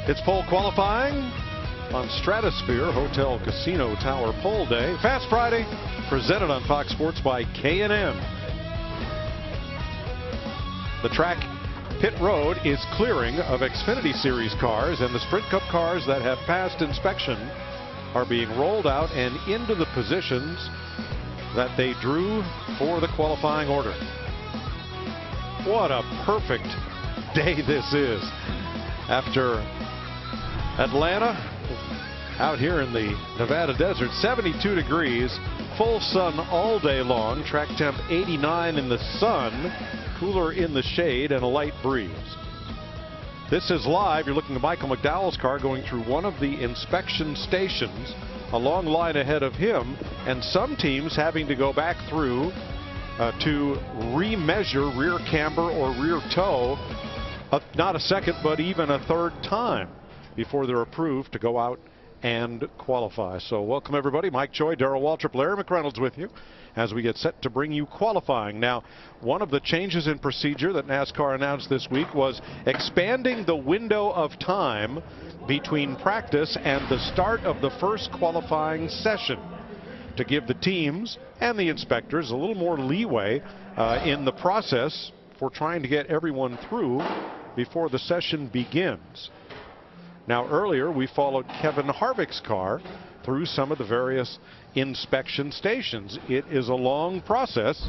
It's pole qualifying on Stratosphere Hotel Casino Tower Pole Day. Fast Friday, presented on Fox Sports by K&N. The track pit road is clearing of Xfinity Series cars, and the Sprint Cup cars that have passed inspection are being rolled out and into the positions that they drew for the qualifying order. What a perfect day this is. After Atlanta, out here in the Nevada desert, 72 degrees, full sun all day long, track temp 89 in the sun, cooler in the shade, and a light breeze. This is live. You're looking at Michael McDowell's car going through one of the inspection stations, a long line ahead of him, and some teams having to go back through to remeasure rear camber or rear toe, not a second, but even a third time before they're approved to go out and qualify. So welcome everybody. Mike Choi, Darrell Waltrip, Larry McReynolds with you as we get set to bring you qualifying. Now, one of the changes in procedure that NASCAR announced this week was expanding the window of time between practice and the start of the first qualifying session to give the teams and the inspectors a little more leeway in the process for trying to get everyone through before the session begins. Now, earlier we followed Kevin Harvick's car through some of the various inspection stations. It is a long process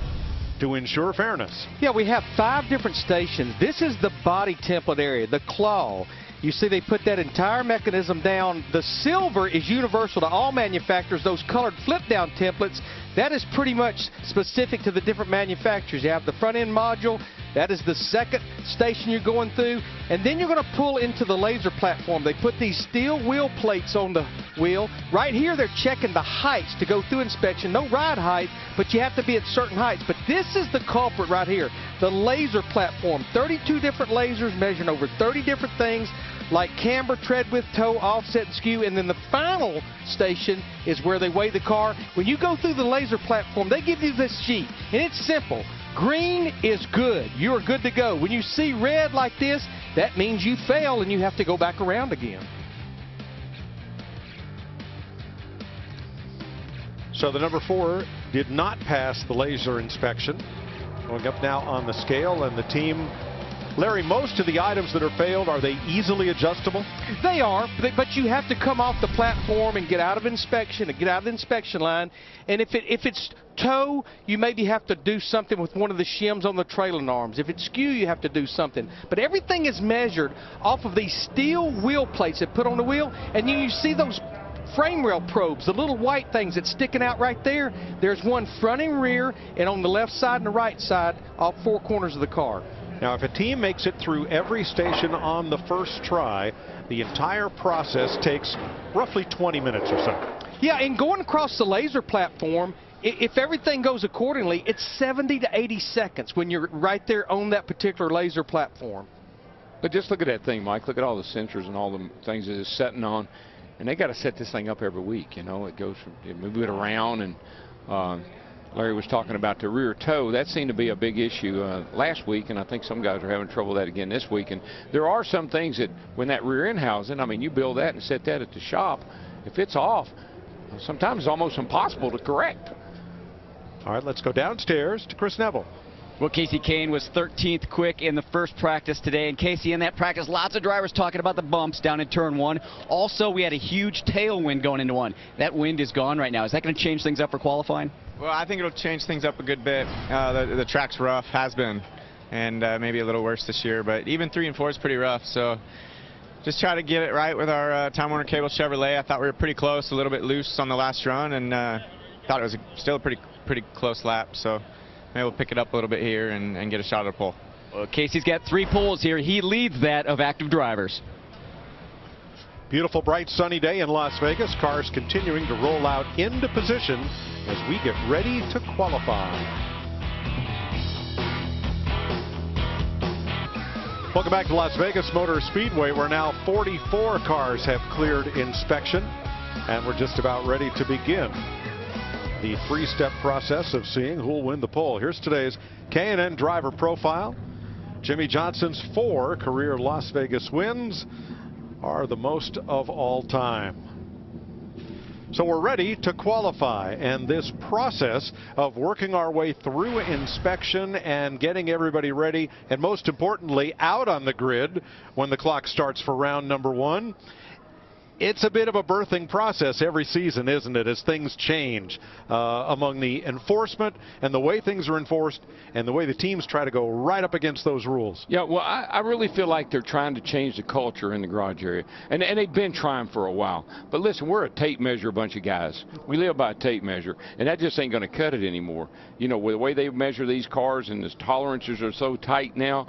to ensure fairness. Yeah, we have 5 different stations. This is the body template area, the claw. You see they put that entire mechanism down. The silver is universal to all manufacturers. Those colored flip down templates, that is pretty much specific to the different manufacturers. You have the front end module. That is the second station you're going through. And then you're going to pull into the laser platform. They put these steel wheel plates on the wheel. Right here they're checking the heights to go through inspection. No ride height, but you have to be at certain heights. But this is the culprit right here. The laser platform. 32 different lasers measuring over 30 different things like camber, tread width, toe, offset, and skew. And then the final station is where they weigh the car. When you go through the laser platform, they give you this sheet. And it's simple. Green is good. You're good to go. When you see red like this, that means you fail and you have to go back around again. So the number 4 did not pass the laser inspection. Going up now on the scale, and the team, Larry, most of the items that are failed, are they easily adjustable? They are, but you have to come off the platform and get out of inspection and get out of the inspection line. And if it's toe, you maybe have to do something with one of the shims on the trailing arms. If it's skew, you have to do something. But everything is measured off of these steel wheel plates that put on the wheel. And you see those frame rail probes, the little white things that's sticking out right there. There's one front and rear, and on the left side and the right side, all 4 corners of the car. Now, if a team makes it through every station on the first try, the entire process takes roughly 20 minutes or so. Yeah, and going across the laser platform, if everything goes accordingly, it's 70 to 80 seconds when you're right there on that particular laser platform. But just look at that thing, Mike. Look at all the sensors and all the things that it's setting on. And they got to set this thing up every week. You know, it goes from, you move it around, and Larry was talking about the rear toe. That seemed to be a big issue last week, and I think some guys are having trouble with that again this week. And there are some things that when that rear end housing, I mean, you build that and set that at the shop, if it's off, sometimes it's almost impossible to correct. All right, let's go downstairs to Chris Neville. Well, Casey Kane was 13th quick in the first practice today. And Casey, in that practice, lots of drivers talking about the bumps down in turn 1. Also, we had a huge tailwind going into 1. That wind is gone right now. Is that going to change things up for qualifying? Well, I think it'll change things up a good bit. The track's rough, has been, and maybe a little worse this year. But even 3 and 4 is pretty rough. So just try to get it right with our Time Warner Cable Chevrolet. I thought we were pretty close, a little bit loose on the last run, and thought it was still a pretty close lap. So maybe we'll pick it up a little bit here and get a shot at the pole. Well, Casey's got 3 poles here. He leads that of active drivers. Beautiful, bright, sunny day in Las Vegas. Cars continuing to roll out into position as we get ready to qualify. Welcome back to Las Vegas Motor Speedway, where now 44 cars have cleared inspection, and we're just about ready to begin the 3-step process of seeing who will win the pole. Here's today's K&N driver profile. Jimmy Johnson's 4 career Las Vegas wins are the most of all time. So we're ready to qualify, and this process of working our way through inspection and getting everybody ready, and most importantly out on the grid when the clock starts for round number 1, it's a bit of a birthing process every season, isn't it, as things change among the enforcement and the way things are enforced and the way the teams try to go right up against those rules. Yeah, well, I really feel like they're trying to change the culture in the garage area, and they've been trying for a while. But listen, we're a tape measure bunch of guys. We live by a tape measure, and that just ain't going to cut it anymore. You know, with the way they measure these cars and the tolerances are so tight now,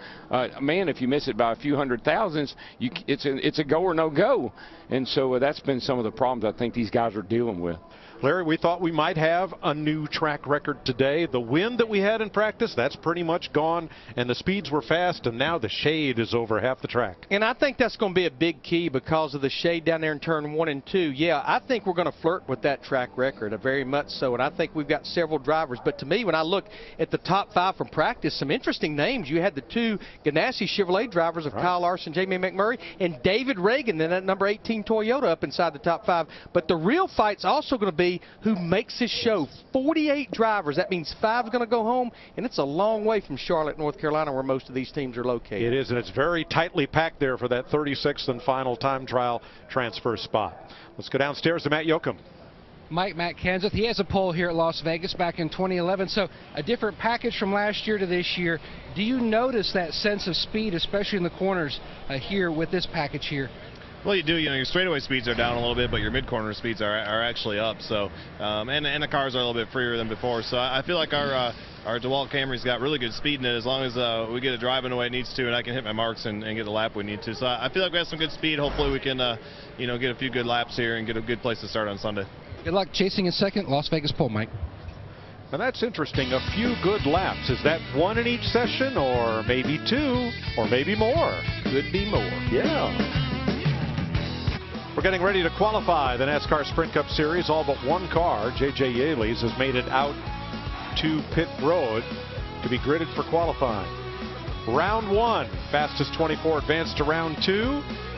man, if you miss it by a few hundred thousandths, it's a go or no go. And so that's been some of the problems I think these guys are dealing with. Larry, we thought we might have a new track record today. The wind that we had in practice, that's pretty much gone, and the speeds were fast, and now the shade is over half the track. And I think that's going to be a big key because of the shade down there in turn 1 and 2. Yeah, I think we're going to flirt with that track record, very much so, and I think we've got several drivers. But to me, when I look at the top 5 from practice, some interesting names. You had the 2 Ganassi Chevrolet drivers of Kyle Larson, Jamie McMurray, and David Reagan, then that number 18 Toyota up inside the top 5. But the real fight's also going to be who makes this show. 48 drivers. That means 5 is going to go home, and it's a long way from Charlotte, North Carolina, where most of these teams are located. It is, and it's very tightly packed there for that 36th and final time trial transfer spot. Let's go downstairs to Matt Yoakum. Matt Kenseth, he has a pole here at Las Vegas back in 2011, so a different package from last year to this year. Do you notice that sense of speed, especially in the corners here with this package here? Well, you do. You know, your straightaway speeds are down a little bit, but your mid-corner speeds are actually up. So, and the cars are a little bit freer than before. So I feel like our DeWalt Camry's got really good speed in it as long as we get it driving the way it needs to, and I can hit my marks and get the lap we need to. So I feel like we have some good speed. Hopefully we can, you know, get a few good laps here and get a good place to start on Sunday. Good luck chasing in second, Las Vegas pole, Mike. And that's interesting. A few good laps. Is that 1 in each session, or maybe 2, or maybe more? Could be more. Yeah. We're getting ready to qualify the NASCAR Sprint Cup Series. All but one car, J.J. Yaley's, has made it out to pit road to be gridded for qualifying. Round 1, fastest 24 advance to round 2,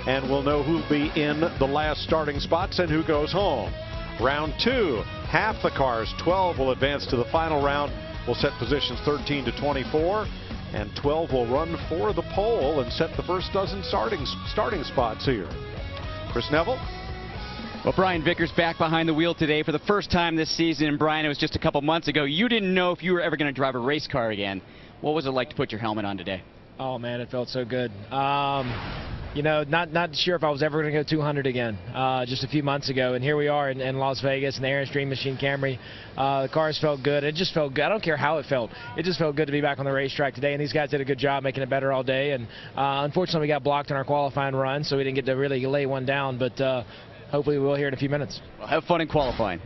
and we'll know who'll be in the last starting spots and who goes home. Round 2, half the cars, 12, will advance to the final round. We'll set positions 13 to 24, and 12 will run for the pole and set the first dozen starting spots here. Chris Neville. Well, Brian Vickers back behind the wheel today for the first time this season. And Brian, it was just a couple months ago. You didn't know if you were ever going to drive a race car again. What was it like to put your helmet on today? Oh, man, it felt so good. You know, not sure if I was ever going to go 200 again just a few months ago. And here we are in Las Vegas in the Aaron's Dream Machine Camry. The cars felt good. It just felt good. I don't care how it felt. It just felt good to be back on the racetrack today. And these guys did a good job making it better all day. And unfortunately, we got blocked in our qualifying run, so we didn't get to really lay one down. But hopefully we will here in a few minutes. Well, have fun in qualifying.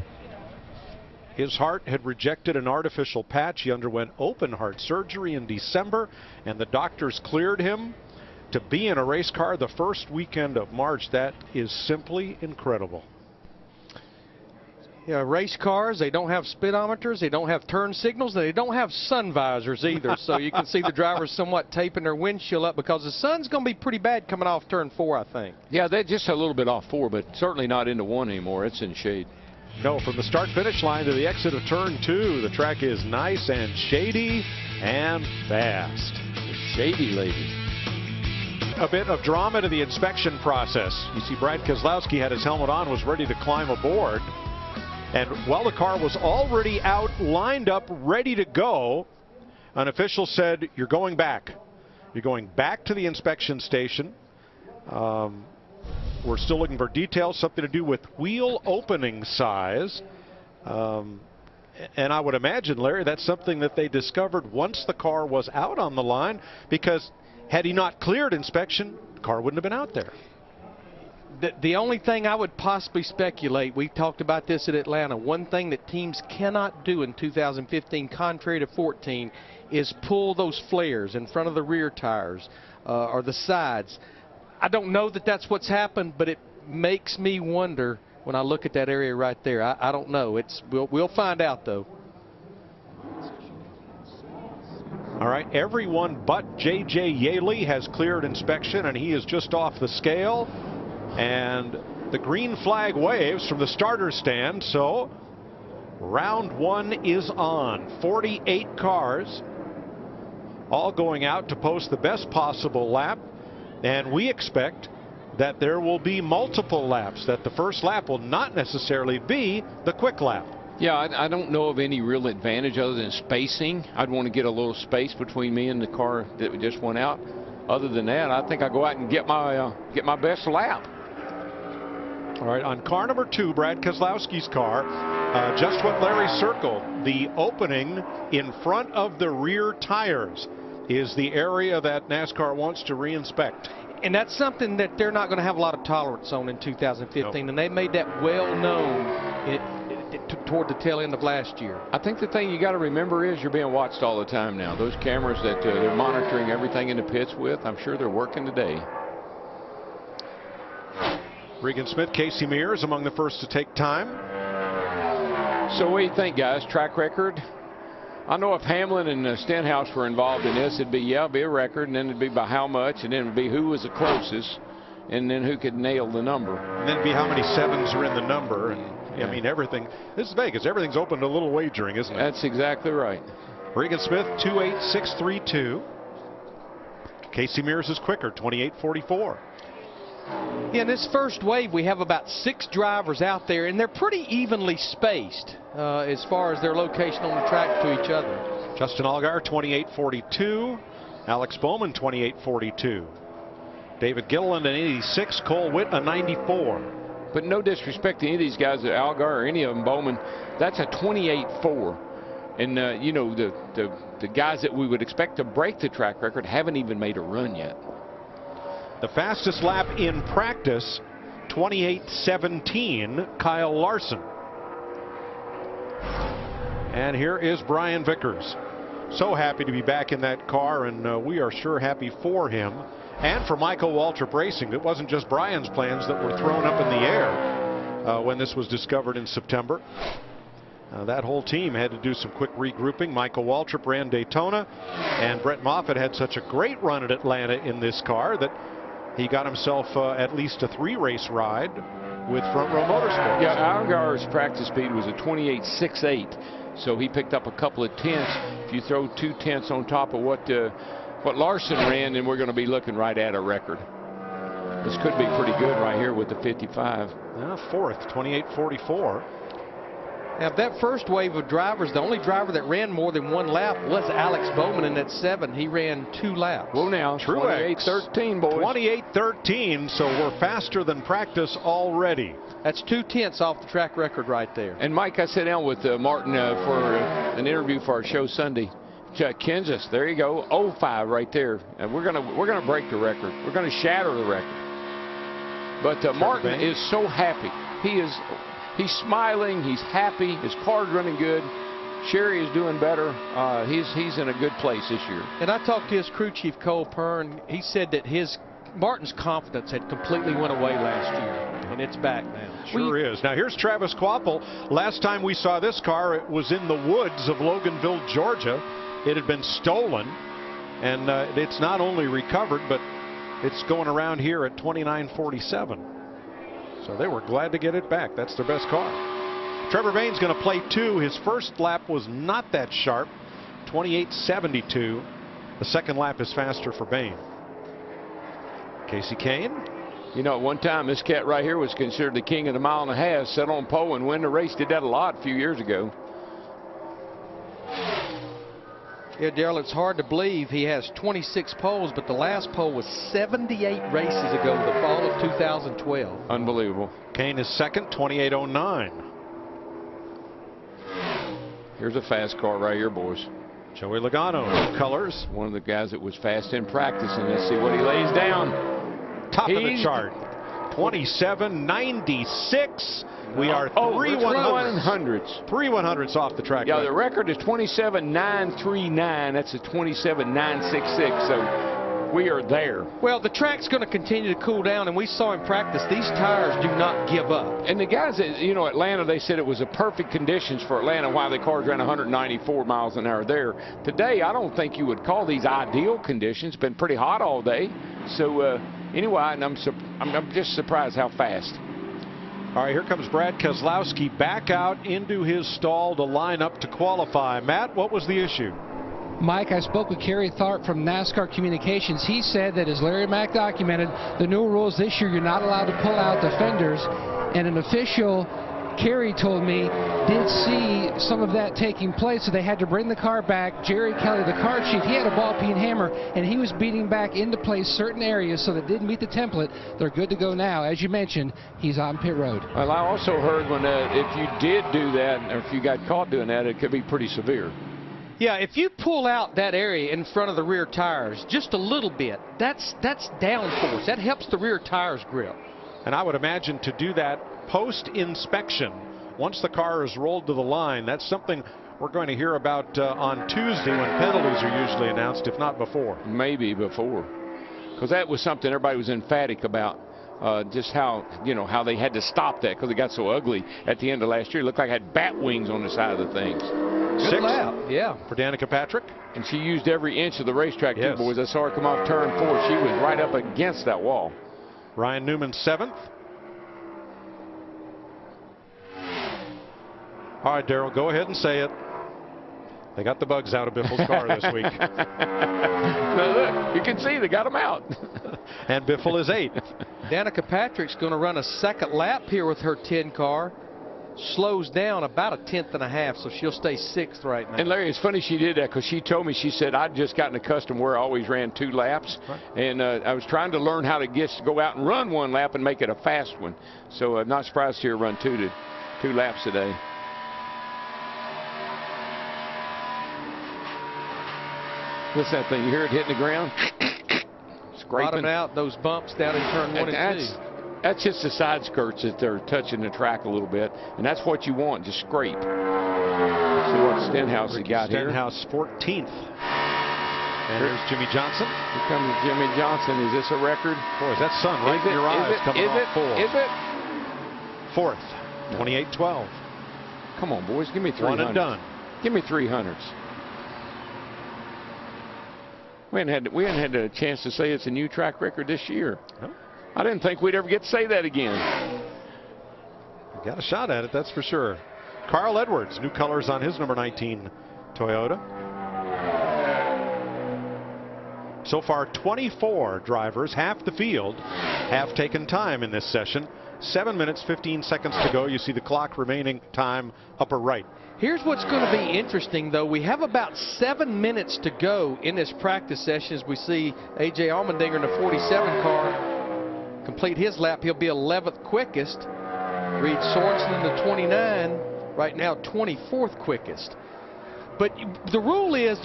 His heart had rejected an artificial patch. He underwent open heart surgery in December, and the doctors cleared him to be in a race car the first weekend of March. That is simply incredible. Yeah, race cars, they don't have speedometers, they don't have turn signals, they don't have sun visors either. So you can see the drivers somewhat taping their windshield up because the sun's going to be pretty bad coming off turn 4, I think. Yeah, they're just a little bit off 4, but certainly not into 1 anymore. It's in shade. No, from the start-finish line to the exit of turn 2, the track is nice and shady and fast. Shady lady. A bit of drama to the inspection process. You see Brad Keselowski had his helmet on, was ready to climb aboard. And while the car was already out, lined up, ready to go, an official said, "You're going back. You're going back to the inspection station." We're still looking for details, something to do with wheel opening size. And I would imagine, Larry, that's something that they discovered once the car was out on the line, because had he not cleared inspection, the car wouldn't have been out there. The only thing I would possibly speculate, we talked about this at Atlanta, one thing that teams cannot do in 2015, contrary to 14, is pull those flares in front of the rear tires or the sides. I don't know that that's what's happened, but it makes me wonder when I look at that area right there. I don't know. We'll find out, though. All right, everyone but J.J. Yaley has cleared inspection, and he is just off the scale. And the green flag waves from the starter stand. So round one is on. 48 cars all going out to post the best possible lap. And we expect that there will be multiple laps, that the first lap will not necessarily be the quick lap. Yeah, I don't know of any real advantage other than spacing. I'd want to get a little space between me and the car that just went out. Other than that, I think I go out and get my best lap. All right, on car number 2, Brad Keselowski's car, just what Larry circled, the opening in front of the rear tires is the area that NASCAR wants to reinspect. And that's something that they're not going to have a lot of tolerance on in 2015. Nope. And they made that well known toward the tail end of last year. I think the thing you got to remember is you're being watched all the time now. Those cameras that they're monitoring everything in the pits with, I'm sure they're working today. Regan Smith, Casey Mears among the first to take time. So what do you think, guys? Track record? I know if Hamlin and Stenhouse were involved in this, it'd be a record, and then it'd be by how much, and then it'd be who was the closest, and then who could nail the number. And then it'd be how many sevens are in the number, and I mean everything. This is Vegas. Everything's open to a little wagering, isn't it? That's exactly right. Regan Smith, 2.8632. Casey Mears is quicker, 28.44. Yeah, in this first wave, we have about 6 drivers out there, and they're pretty evenly spaced as far as their location on the track to each other. Justin Allgaier, 28.42. Alex Bowman, 28.42. David Gilliland, an 86. Cole Witt, a 94. But no disrespect to any of these guys, Allgaier or any of them, Bowman, that's a 28.4. And, you know, the guys that we would expect to break the track record haven't even made a run yet. The fastest lap in practice, 28.17, Kyle Larson. And here is Brian Vickers. So happy to be back in that car, and we are sure happy for him and for Michael Waltrip Racing. It wasn't just Brian's plans that were thrown up in the air when this was discovered in September. That whole team had to do some quick regrouping. Michael Waltrip ran Daytona, and Brett Moffitt had such a great run at Atlanta in this car that he got himself at least a 3-race ride with Front Row Motorsports. Yeah, Allgaier's practice speed was a 28.68, so he picked up a couple of tenths. If you throw 2 tenths on top of what Larson ran, then we're going to be looking right at a record. This could be pretty good right here with the 55. Fourth, 28.44. Now, that first wave of drivers, the only driver that ran more than 1 lap was Alex Bowman in that 7. He ran 2 laps. Well, now, 28.13, boys. 28.13, so we're faster than practice already. That's 2 tenths off the track record right there. And, Mike, I sat down with Martin for an interview for our show Sunday. Kansas, there you go, 05 right there. And we're gonna break the record. We're going to shatter the record. But Martin is so happy. He's smiling. He's happy. His car's running good. Sherry is doing better. He's in a good place this year. And I talked to his crew chief, Cole Pern. He said that Martin's confidence had completely went away last year, and it's back now. Sure is. Now here's Travis Kvapil. Last time we saw this car, it was in the woods of Loganville, Georgia. It had been stolen, and it's not only recovered, but it's going around here at 29.47. So they were glad to get it back. That's their best car. Trevor Bayne's going to play 2. His first lap was not that sharp, 28.72. The second lap is faster for Bayne. Casey Kane. You know, at one time, this cat right here was considered the king of the mile and a half, set on pole and win the race. Did that a lot a few years ago. Yeah, Darrell, it's hard to believe he has 26 poles, but the last pole was 78 races ago, the fall of 2012. Unbelievable. Kane is second, 28.09. Here's a fast car right here, boys. Joey Logano, colors. One of the guys that was fast in practice, and let's see what he lays down. Top of the chart. 27.96. We are 3 100s. 3 100s off the track. Yeah, the record is 27.939. That's a 27.966. So we are there. Well, the track's going to continue to cool down, and we saw in practice these tires do not give up. And the guys at Atlanta, they said it was a perfect conditions for Atlanta while the cars ran 194 miles an hour there. Today, I don't think you would call these ideal conditions. Been pretty hot all day. So anyway, and I'm just surprised how fast. All right, here comes Brad Keselowski back out into his stall to line up to qualify. Matt, what was the issue? Mike, I spoke with Kerry Tharp from NASCAR Communications. He said that, as Larry Mack documented, the new rules this year, you're not allowed to pull out the fenders. And an official, Kerry told me, did see some of that taking place, so they had to bring the car back. Jerry Kelly, the car chief, he had a ball-peen hammer, and he was beating back into place certain areas so that didn't meet the template. They're good to go now. As you mentioned, he's on pit road. Well, I also heard when if you did do that, or if you got caught doing that, it could be pretty severe. Yeah, if you pull out that area in front of the rear tires just a little bit, that's downforce. That helps the rear tires grip. And I would imagine to do that post-inspection, once the car is rolled to the line, that's something we're going to hear about on Tuesday when penalties are usually announced, if not before. Maybe before. Because that was something everybody was emphatic about. Just how, how they had to stop that because it got so ugly at the end of last year. It looked like it had bat wings on the side of the things. Good lap, yeah. For Danica Patrick. And she used every inch of the racetrack, yes. Too, boys. I saw her come off turn 4. She was right up against that wall. Ryan Newman 7th. All right, Darrell, go ahead and say it. They got the bugs out of Biffle's car this week. Now look, you can see they got them out. And Biffle is 8th. Danica Patrick's going to run a second lap here with her 10 car. Slows down about a 1/10 and a half, so she'll stay 6th right now. And Larry, it's funny she did that because she told me, she said, I'd just gotten accustomed where I always ran 2 laps. Right. And I was trying to learn how to go out and run 1 lap and make it a fast one. So I'm not surprised to see her run 2 laps today. Listen to that thing. You hear it hitting the ground? Scraping. Bottoming out those bumps down in turn 1 and 2. That's just the side skirts that they're touching the track a little bit. And that's what you want, just scrape. Let's see what Stenhouse has got here. Stenhouse 14th. And here's Jimmy Johnson. Here comes Jimmy Johnson. Is this a record? Boy, is that sun right in your eyes coming off 4. Is it? 4th. 28-12. Come on, boys. Give me 300. 1 and done. Give me 300s. We hadn't had a chance to say it's a new track record this year. No. I didn't think we'd ever get to say that again. Got a shot at it, that's for sure. Carl Edwards, new colors on his number 19 Toyota. So far, 24 drivers, half the field, have taken time in this session. 7 minutes, 15 seconds to go. You see the clock remaining time upper right. Here's what's going to be interesting, though. We have about 7 minutes to go in this practice session as we see A.J. Allmendinger in the 47 car complete his lap. He'll be 11th quickest. Reed Sorensen in the 29, right now 24th quickest. But the rule is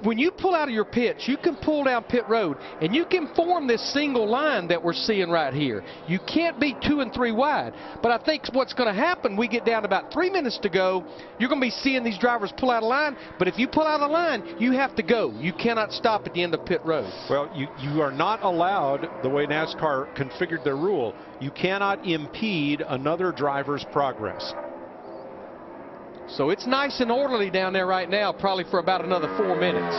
when you pull out of your pits, you can pull down pit road and you can form this single line that we're seeing right here. You can't be 2 and 3 wide. But I think what's going to happen, we get down to about 3 minutes to go, you're going to be seeing these drivers pull out a line. But if you pull out a line, you have to go. You cannot stop at the end of pit road. Well, you are not allowed, the way NASCAR configured their rule, you cannot impede another driver's progress. So it's nice and orderly down there right now, probably for about another 4 minutes.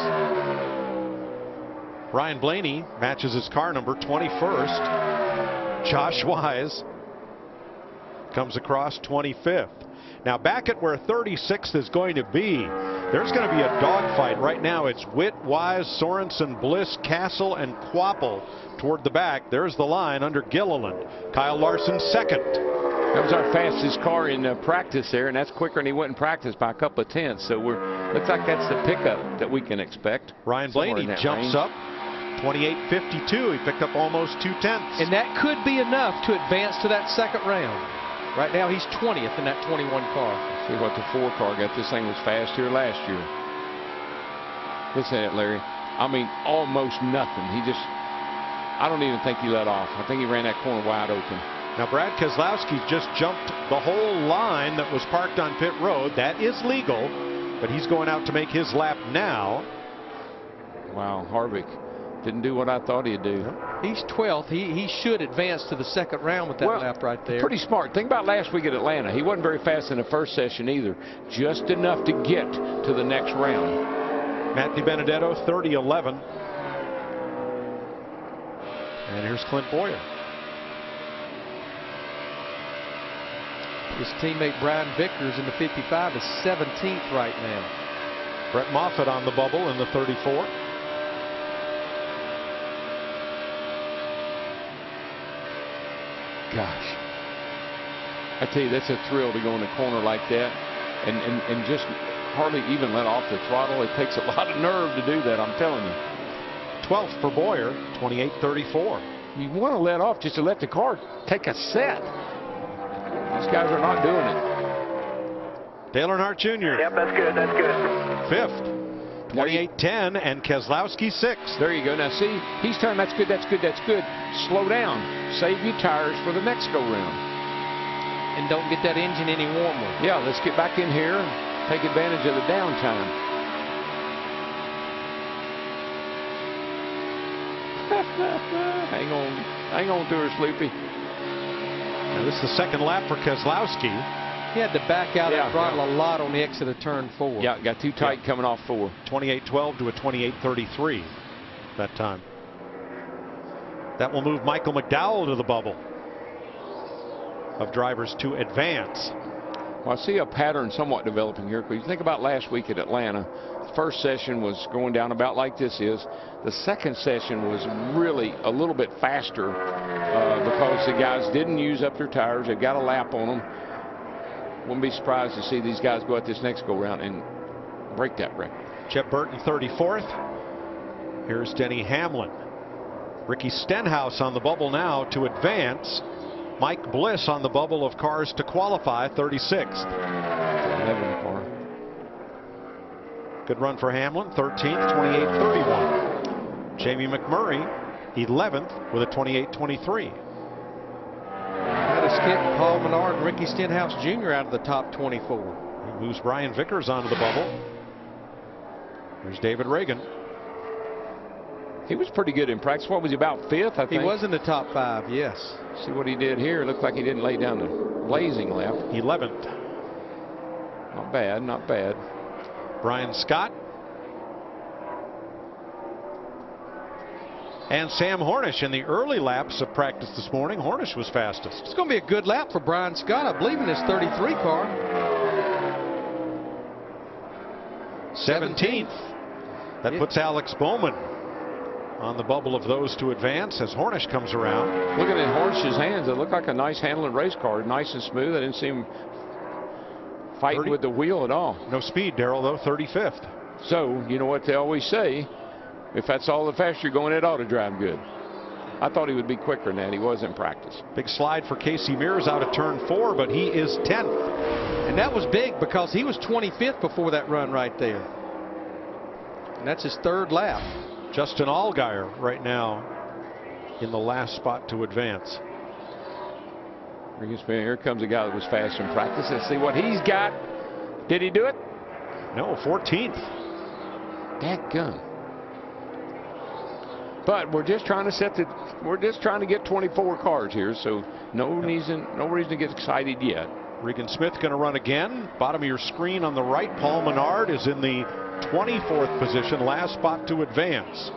Ryan Blaney matches his car number 21st. Josh Wise comes across 25th. Now back at where 36th is going to be, there's going to be a dogfight. Right now it's Witt, Wise, Sorensen, Bliss, Castle, and Quapple toward the back. There's the line under Gilliland. Kyle Larson 2nd. That was our fastest car in practice there, and that's quicker than he went in practice by a couple of tenths. So looks like that's the pickup that we can expect. Ryan Blaney jumps up 28.52. He picked up almost 2 tenths. And that could be enough to advance to that second round. Right now he's 20th in that 21 car. See what the 4 car got. This thing was fast here last year. Listen to that, Larry. I mean, almost nothing. I don't even think he let off. I think he ran that corner wide open. Now Brad Keselowski just jumped the whole line that was parked on pit road. That is legal, but he's going out to make his lap now. Wow, Harvick didn't do what I thought he'd do. He's 12th. He should advance to the second round with that lap right there. Pretty smart. Think about last week at Atlanta. He wasn't very fast in the first session either. Just enough to get to the next round. Matt DiBenedetto, 30-11. And here's Clint Boyer. His teammate Brian Vickers in the 55 is 17th right now. Brett Moffitt on the bubble in the 34. Gosh, I tell you, that's a thrill to go in a corner like that and just hardly even let off the throttle. It takes a lot of nerve to do that, I'm telling you. 12th for Boyer, 28.34. You want to let off just to let the car take a set. These guys are not doing it. Dale Earnhardt Jr. Yep, that's good. That's good. 5th, 28.10, and Keselowski 6th. There you go. Now see, he's turning. That's good. That's good. That's good. Slow down. Save your tires for the next go round. And don't get that engine any warmer. Yeah, let's get back in here and take advantage of the downtime. Hang on to her, Sloopy. Now this is the second lap for Keselowski. He had to back out that throttle a lot on the exit of turn 4. Yeah, got too tight coming off 4. 28.12 to a 28.33 that time. That will move Michael McDowell to the bubble of drivers to advance. Well, I see a pattern somewhat developing here. Because you think about last week at Atlanta, the first session was going down about like this is. The second session was really a little bit faster because the guys didn't use up their tires. They got a lap on them. Wouldn't be surprised to see these guys go out this next go round and break that record. Jeb Burton 34th. Here's Denny Hamlin. Ricky Stenhouse on the bubble now to advance. Mike Bliss on the bubble of cars to qualify, 36th. 11 car. Good run for Hamlin, 13th, 28.31. Jamie McMurray, 11th with a 28.23. Had to skip Paul Menard and Ricky Stenhouse Jr. out of the top 24. He moves Brian Vickers onto the bubble. There's David Reagan. He was pretty good in practice. What was he, about 5th, I think? He was in the top 5, yes. See what he did here. Looked like he didn't lay down the blazing lap. 11th. Not bad, not bad. Brian Scott. And Sam Hornish in the early laps of practice this morning. Hornish was fastest. It's going to be a good lap for Brian Scott, I believe, in his 33 car. 17th. That puts Alex Bowman on the bubble of those to advance as Hornish comes around. Looking at Hornish's hands, it looked like a nice handling race car. Nice and smooth. I didn't see him fighting with the wheel at all. No speed, Darrell, though, 35th. So, you know what they always say, if that's all the faster you're going, it ought to drive good. I thought he would be quicker than that. He was in practice. Big slide for Casey Mears out of turn 4, but he is 10th. And that was big because he was 25th before that run right there. And that's his 3rd lap. Justin Allgaier right now in the last spot to advance. Here comes a guy that was fast in practice. Let's see what he's got. Did he do it? No, 14th. Dadgum. But we're just trying to get 24 cars here, so no reason to get excited yet. Regan Smith going to run again. Bottom of your screen on the right, Paul Menard is in the 24th position, last spot to advance.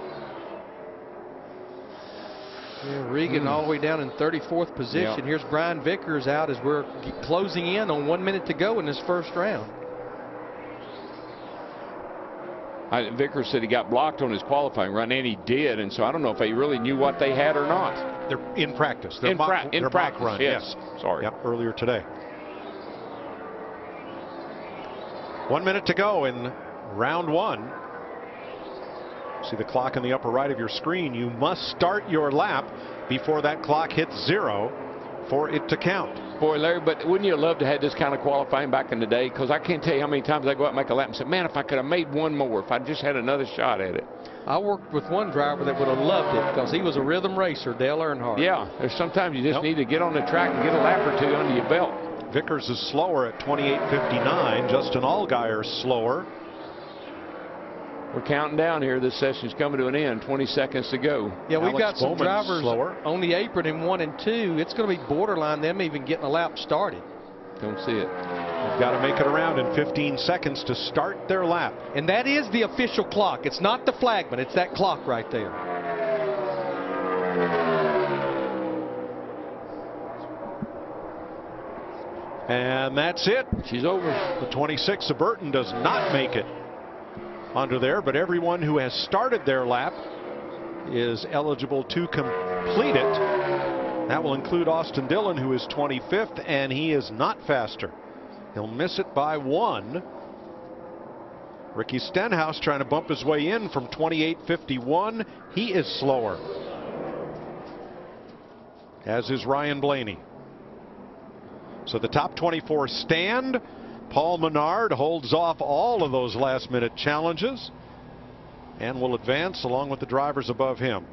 Yeah, Regan all the way down in 34th position. Yep. Here's Brian Vickers out as we're closing in on 1 minute to go in this first round. Vickers said he got blocked on his qualifying run, and he did, and so I don't know if they really knew what they had or not. They're in practice. Their in mock practice run, yes. Sorry. Yep, earlier today. 1 minute to go in round 1. See the clock in the upper right of your screen. You must start your lap before that clock hits 0 for it to count. Boy, Larry, but wouldn't you love to have this kind of qualifying back in the day? Because I can't tell you how many times I go out and make a lap and say, man, if I could have made one more, if I just had another shot at it. I worked with one driver that would have loved it because he was a rhythm racer, Dale Earnhardt. Yeah, there's sometimes you just need to get on the track and get a lap or two under your belt. Vickers is slower at 28.59. Justin Allgaier slower. We're counting down here. This session's coming to an end. 20 seconds to go. Yeah, we've Alex got some Bowman's drivers slower on the apron in 1 and 2. It's going to be borderline them even getting a lap started. Don't see it. They've got to make it around in 15 seconds to start their lap. And that is the official clock. It's not the flagman. It's that clock right there. And that's it. She's over. The 26 of Burton does not make it under there, but everyone who has started their lap is eligible to complete it. That will include Austin Dillon, who is 25th, and he is not faster. He'll miss it by 1. Ricky Stenhouse trying to bump his way in from 28.51. He is slower, as is Ryan Blaney. So the top 24 stand. Paul Menard holds off all of those last-minute challenges and will advance along with the drivers above him.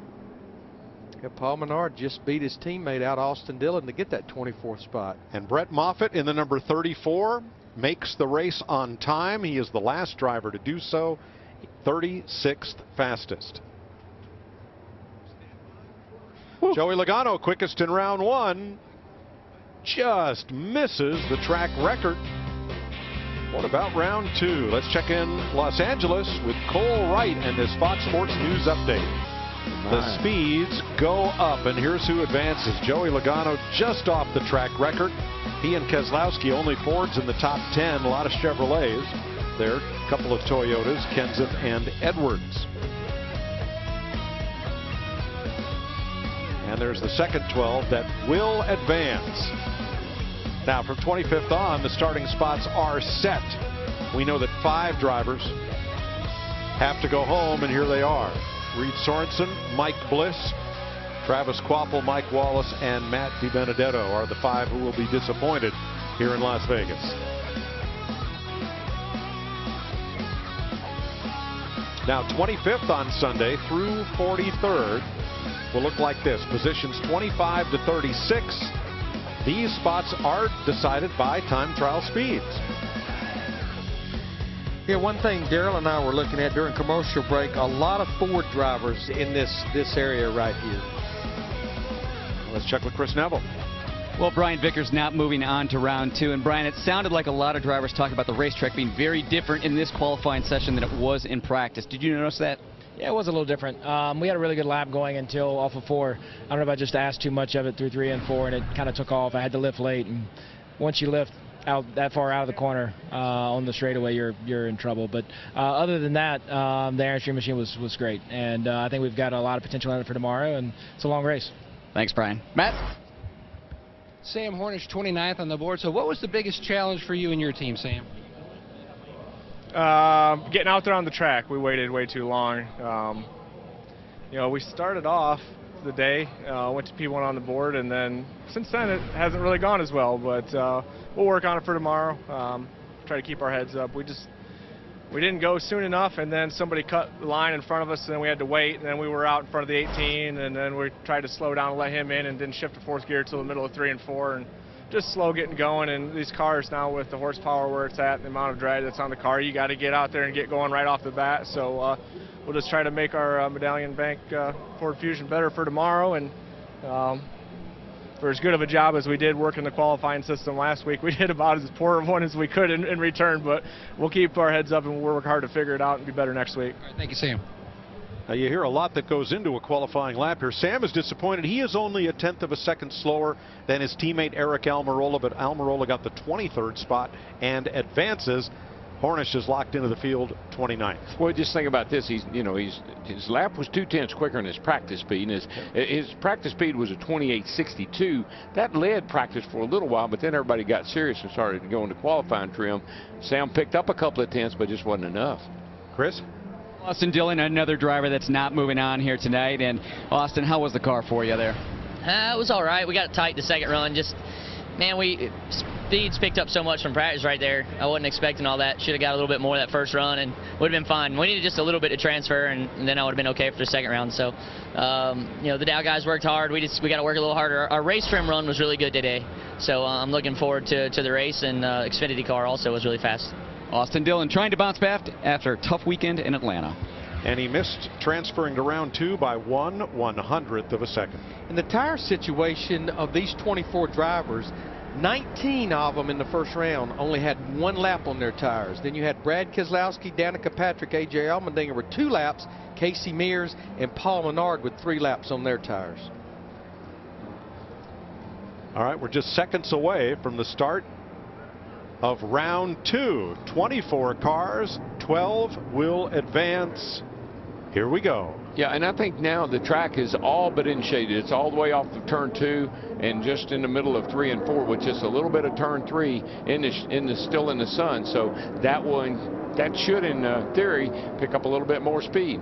Yeah, Paul Menard just beat his teammate out, Austin Dillon, to get that 24th spot. And Brett Moffitt in the number 34 makes the race on time. He is the last driver to do so, 36th fastest. Joey Logano, quickest in round 1, just misses the track record. What about round 2? Let's check in Los Angeles with Cole Wright and this Fox Sports News update. The speeds go up, and here's who advances. Joey Logano just off the track record. He and Keselowski only Fords in the top 10. A lot of Chevrolets there, a couple of Toyotas, Kenseth and Edwards. And there's the second 12 that will advance. Now from 25th on, the starting spots are set. We know that 5 drivers have to go home, and here they are. Reed Sorensen, Mike Bliss, Travis Kvapil, Mike Wallace, and Matt DiBenedetto are the 5 who will be disappointed here in Las Vegas. Now 25th on Sunday through 43rd will look like this. Positions 25 to 36. These spots are decided by time trial speeds. Yeah, one thing Daryl and I were looking at during commercial break, a lot of Ford drivers in this area right here. Let's check with Chris Neville. Well, Brian Vickers not moving on to round 2. And Brian, it sounded like a lot of drivers talking about the racetrack being very different in this qualifying session than it was in practice. Did you notice that? Yeah, it was a little different. We had a really good lap going until off of 4. I don't know if I just asked too much of it through 3 and 4, and it kind of took off. I had to lift late, and once you lift out that far out of the corner on the straightaway, you're in trouble. But other than that, the Airstream machine was great, and I think we've got a lot of potential in it for tomorrow, and it's a long race. Thanks, Brian. Matt? Sam Hornish, 29th on the board. So what was the biggest challenge for you and your team, Sam? Getting out there on the track. We waited way too long. You know, we started off the day, went to P1 on the board, and then since then it hasn't really gone as well, but we'll work on it for tomorrow. Try to keep our heads up. We didn't go soon enough, and then somebody cut the line in front of us, and then we had to wait, and then we were out in front of the 18, and then we tried to slow down and let him in and didn't shift to 4th gear till the middle of 3 and 4, and just slow getting going. And these cars now, with the horsepower where it's at, the amount of drag that's on the car, you got to get out there and get going right off the bat. So we'll just try to make our Medallion Bank Ford Fusion better for tomorrow, and for as good of a job as we did working the qualifying system last week, we did about as poor of one as we could in return, but we'll keep our heads up and we'll work hard to figure it out and be better next week. All right, thank you, Sam. Now you hear a lot that goes into a qualifying lap here. Sam is disappointed. He is only a 1/10 of a second slower than his teammate Eric Almirola, but Almirola got the 23rd spot and advances. Hornish is locked into the field 29th. Well, just think about this. His lap was 2/10 quicker than his practice speed. And his practice speed was a 28.62. That led practice for a little while, but then everybody got serious and started to go into qualifying trim. Sam picked up a couple of tenths, but just wasn't enough. Chris? Austin Dillon, another driver that's not moving on here tonight. And Austin, how was the car for you there? It was all right. We got it tight the second run. Just, man, speeds picked up so much from practice right there. I wasn't expecting all that. Should have got a little bit more that first run and would have been fine. We needed just a little bit to transfer, and then I would have been okay for the second round. So, you know, the Dow guys worked hard. We got to work a little harder. Our race trim run was really good today. So I'm looking forward to the race, and Xfinity car also was really fast. Austin Dillon trying to bounce back after a tough weekend in Atlanta. And he missed transferring to round 2 by 1/100th of a second. In the tire situation of these 24 drivers, 19 of them in the first round only had 1 lap on their tires. Then you had Brad Keselowski, Danica Patrick, A.J. Allmendinger with 2 laps, Casey Mears and Paul Menard with 3 laps on their tires. All right, we're just seconds away from the start of round 2. 24 cars, 12 will advance. Here we go. Yeah, and I think now the track is all but in shaded. It's all the way off of turn 2 and just in the middle of 3 and 4, with just a little bit of turn 3 still in the sun. So that should, in theory, pick up a little bit more speed.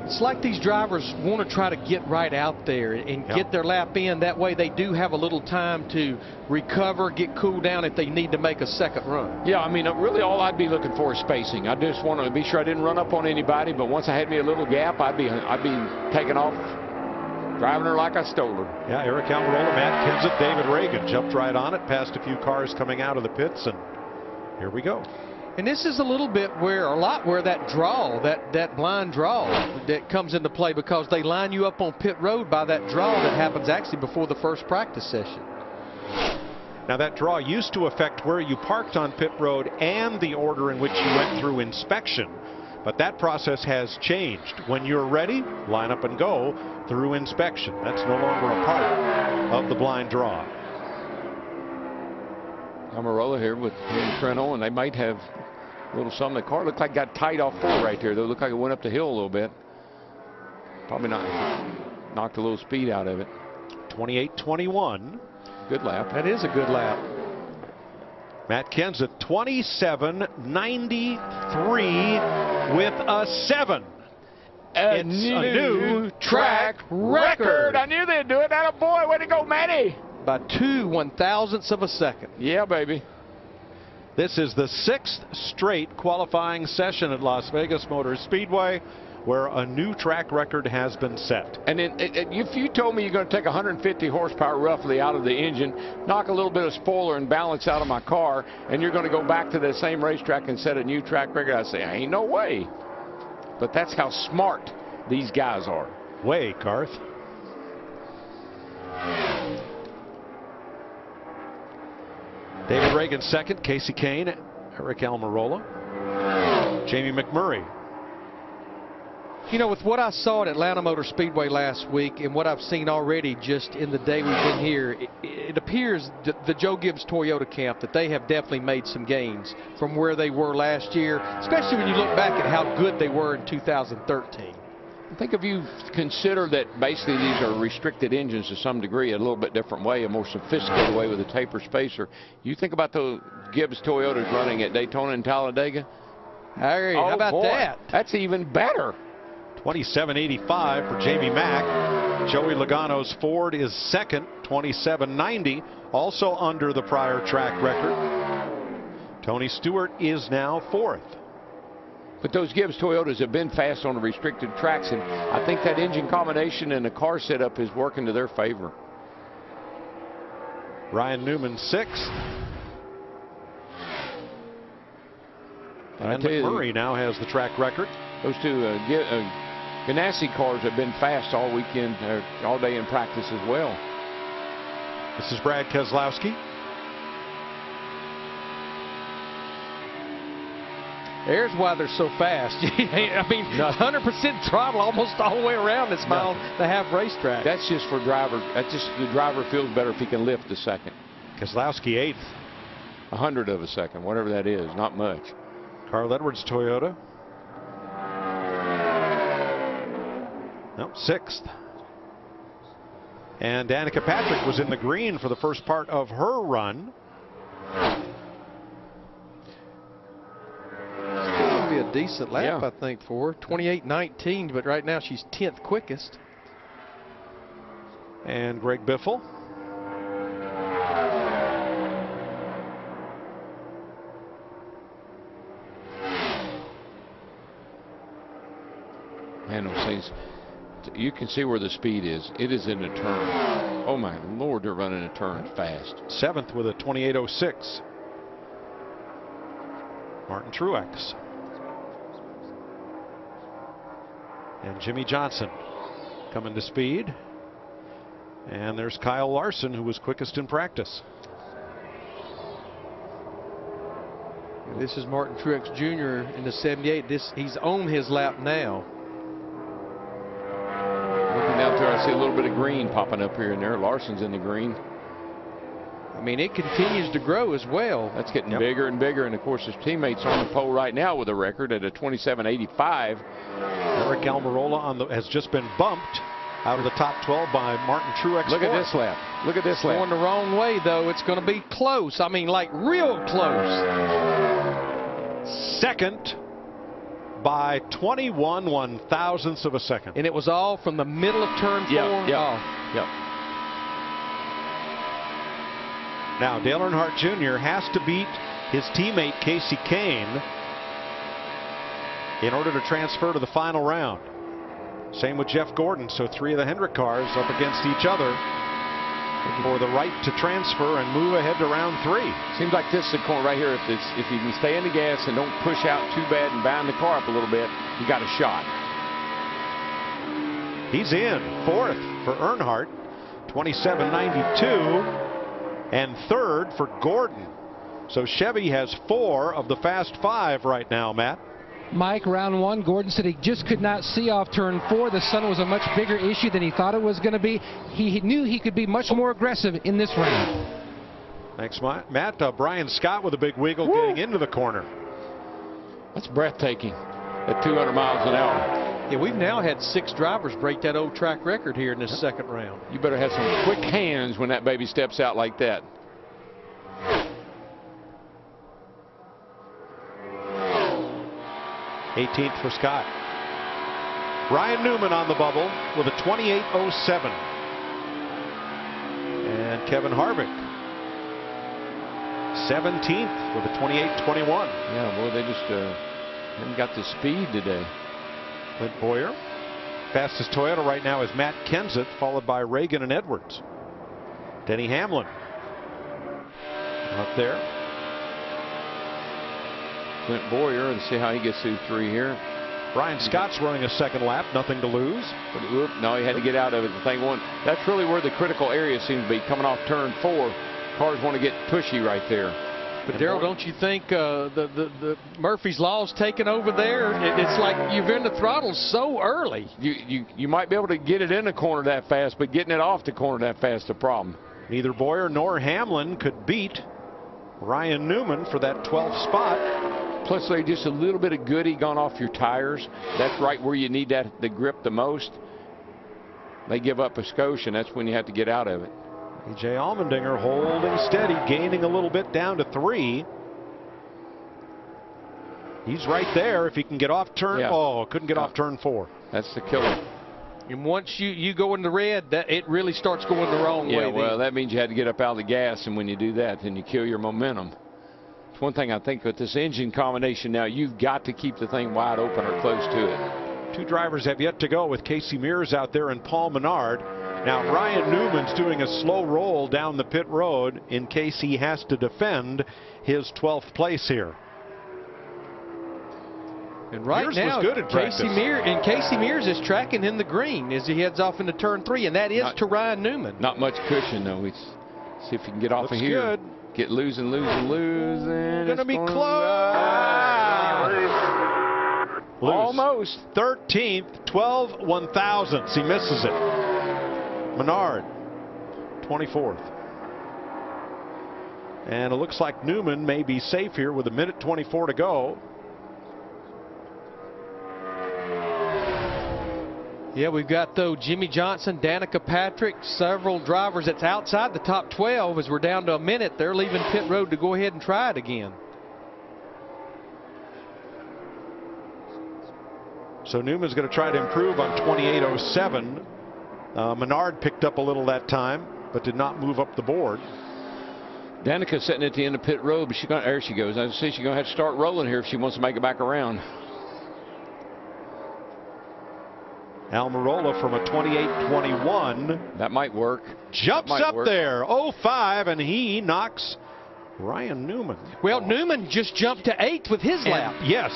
It's like these drivers want to try to get right out there and get their lap in. That way they do have a little time to recover, get cooled down if they need to make a second run. Yeah, I mean, really all I'd be looking for is spacing. I just want to be sure I didn't run up on anybody, but once I had me a little gap, I'd be taking off, driving her like I stole her. Yeah, Eric Almirola, Matt Kenseth, David Reagan jumped right on it, passed a few cars coming out of the pits, and here we go. And this is a little bit where that draw, that blind draw that comes into play, because they line you up on pit road by that draw that happens actually before the first practice session. Now that draw used to affect where you parked on pit road and the order in which you went through inspection. But that process has changed. When you're ready, line up and go through inspection. That's no longer a part of the blind draw. Almirola here with Trento, and they might have a little something. The car looked like it got tight off 4 right there. It looked like it went up the hill a little bit. Probably not knocked a little speed out of it. 28-21. Good lap. That is a good lap. Matt Kenseth 27.93 with a 7. It's a new track record. I knew they'd do it. That a boy. Way to go, Matty. By 2 1/1000ths of a second. Yeah, baby. This is the 6th straight qualifying session at Las Vegas Motor Speedway where a new track record has been set. And if you told me you're going to take 150 horsepower roughly out of the engine, knock a little bit of spoiler and balance out of my car, and you're going to go back to the same racetrack and set a new track record, I'd say, ain't no way. But that's how smart these guys are. Way, Garth. David Reagan second, Casey Kane, Eric Almirola, Jamie McMurray. You know, with what I saw at Atlanta Motor Speedway last week and what I've seen already just in the day we've been here, it appears that the Joe Gibbs Toyota camp, that they have definitely made some gains from where they were last year, especially when you look back at how good they were in 2013. I think if you consider that basically these are restricted engines to some degree, a little bit different way, a more sophisticated way with a taper spacer. You think about the Gibbs Toyotas running at Daytona and Talladega. Harry, how about that? That's even better. 27.85 for Jamie Mack. Joey Logano's Ford is second, 27.90, also under the prior track record. Tony Stewart is now fourth. But those Gibbs Toyotas have been fast on the restricted tracks, and I think that engine combination and the car setup is working to their favor. Ryan Newman sixth. And McMurray now has the track record. Those two Ganassi cars have been fast all weekend, all day in practice as well. This is Brad Keselowski. There's why they're so fast. I mean, 100% throttle almost all the way around this mile and a half racetrack. That's just for driver. That's just the driver feels better if he can lift a second. Keselowski eighth. 100 of a second, whatever that is, not much. Carl Edwards Toyota. Nope, sixth. And Danica Patrick was in the green for the first part of her run. Be a decent lap, I think, for her. 28.19, but right now she's 10th quickest. And Greg Biffle. Man, those things, you can see where the speed is. It is in a turn. Oh my Lord, they're running a turn fast. Seventh with a 28.06. Martin Truex. And Jimmy Johnson coming to speed. And there's Kyle Larson, who was quickest in practice. This is Martin Truex Jr. in the 78. He's on his lap now. Looking out there, I see a little bit of green popping up here and there. Larson's in the green. I mean, it continues to grow as well. That's getting bigger and bigger, and of course his teammates on the pole right now with a record at a 27.85. Eric Almirola has just been bumped out of the top 12 by Martin Truex. Look at this lap. Look at this lap. Going the wrong way, though. It's going to be close. I mean, like real close. Second by 21 1/1000ths of a second. And it was all from the middle of turn 4. Yep. Now, Dale Earnhardt Jr. has to beat his teammate Casey Kane in order to transfer to the final round. Same with Jeff Gordon. So 3 of the Hendrick cars up against each other for the right to transfer and move ahead to round 3. Seems like this is the corner right here. If you can stay in the gas and don't push out too bad and bound the car up a little bit, you got a shot. He's in 4th for Earnhardt, 27.92. And 3rd for Gordon. So Chevy has 4 of the fast 5 right now, Matt. Mike, round 1, Gordon said he just could not see off turn 4. The sun was a much bigger issue than he thought it was going to be. He knew he could be much more aggressive in this round. Thanks, Matt. Brian Scott with a big wiggle getting into the corner. That's breathtaking at 200 miles an hour. Yeah, we've now had 6 drivers break that old track record here in this second round. You better have some quick hands when that baby steps out like that. '18th for Scott. Ryan Newman on the bubble with a 28.07. And Kevin Harvick 17th with a 28.21. Yeah, boy, they just haven't got the speed today. Clint Boyer. Fastest Toyota right now is Matt Kenseth, followed by Reagan and Edwards. Denny Hamlin up there. Clint Boyer, and see how he gets through 3 here. Brian Scott's running a second lap, nothing to lose. But whoop, no, he had to get out of it. The thing one, that's really where the critical area seems to be, coming off turn 4. Cars want to get pushy right there. But Darrell, don't you think the Murphy's Law's taken over there? It's like you're in the throttle so early. You might be able to get it in the corner that fast, but getting it off the corner that fast is the problem. Neither Boyer nor Hamlin could beat Ryan Newman for that 12th spot. Plus, they're just a little bit of goody gone off your tires. That's right where you need the grip the most. They give up a skosh, and that's when you have to get out of it. A.J. Allmendinger holding steady, gaining a little bit down to 3. He's right there if he can get off turn. Yeah. Oh, couldn't get off turn 4. That's the killer. And once you go in the red, it really starts going the wrong way. Yeah, well, that means you had to get up out of the gas, and when you do that, then you kill your momentum. It's one thing I think with this engine combination now, you've got to keep the thing wide open or close to it. 2 drivers have yet to go with Casey Mears out there and Paul Menard. Now Ryan Newman's doing a slow roll down the pit road in case he has to defend his 12th place here. And right Mears now, was good at Casey Mears is tracking in the green as he heads off into turn 3, and that is to Ryan Newman. Not much cushion though. See if you can get off of here. Good. Get losing. Gonna be close. Almost. 13th, 12 1/1000ths. He misses it. Menard, 24th. And it looks like Newman may be safe here with 1:24 to go. Yeah, we've got, though, Jimmy Johnson, Danica Patrick, several drivers that's outside the top 12 as we're down to a minute. They're leaving pit road to go ahead and try it again. So Newman's going to try to improve on 28.07. Menard picked up a little that time, but did not move up the board. Danica's sitting at the end of pit road, but there she goes. I see she's going to have to start rolling here if she wants to make it back around. Almirola from a 28.21. That might work. Jumps up there, 0.5, and he knocks Ryan Newman. Well, Newman just jumped to 8th with his lap. Yes,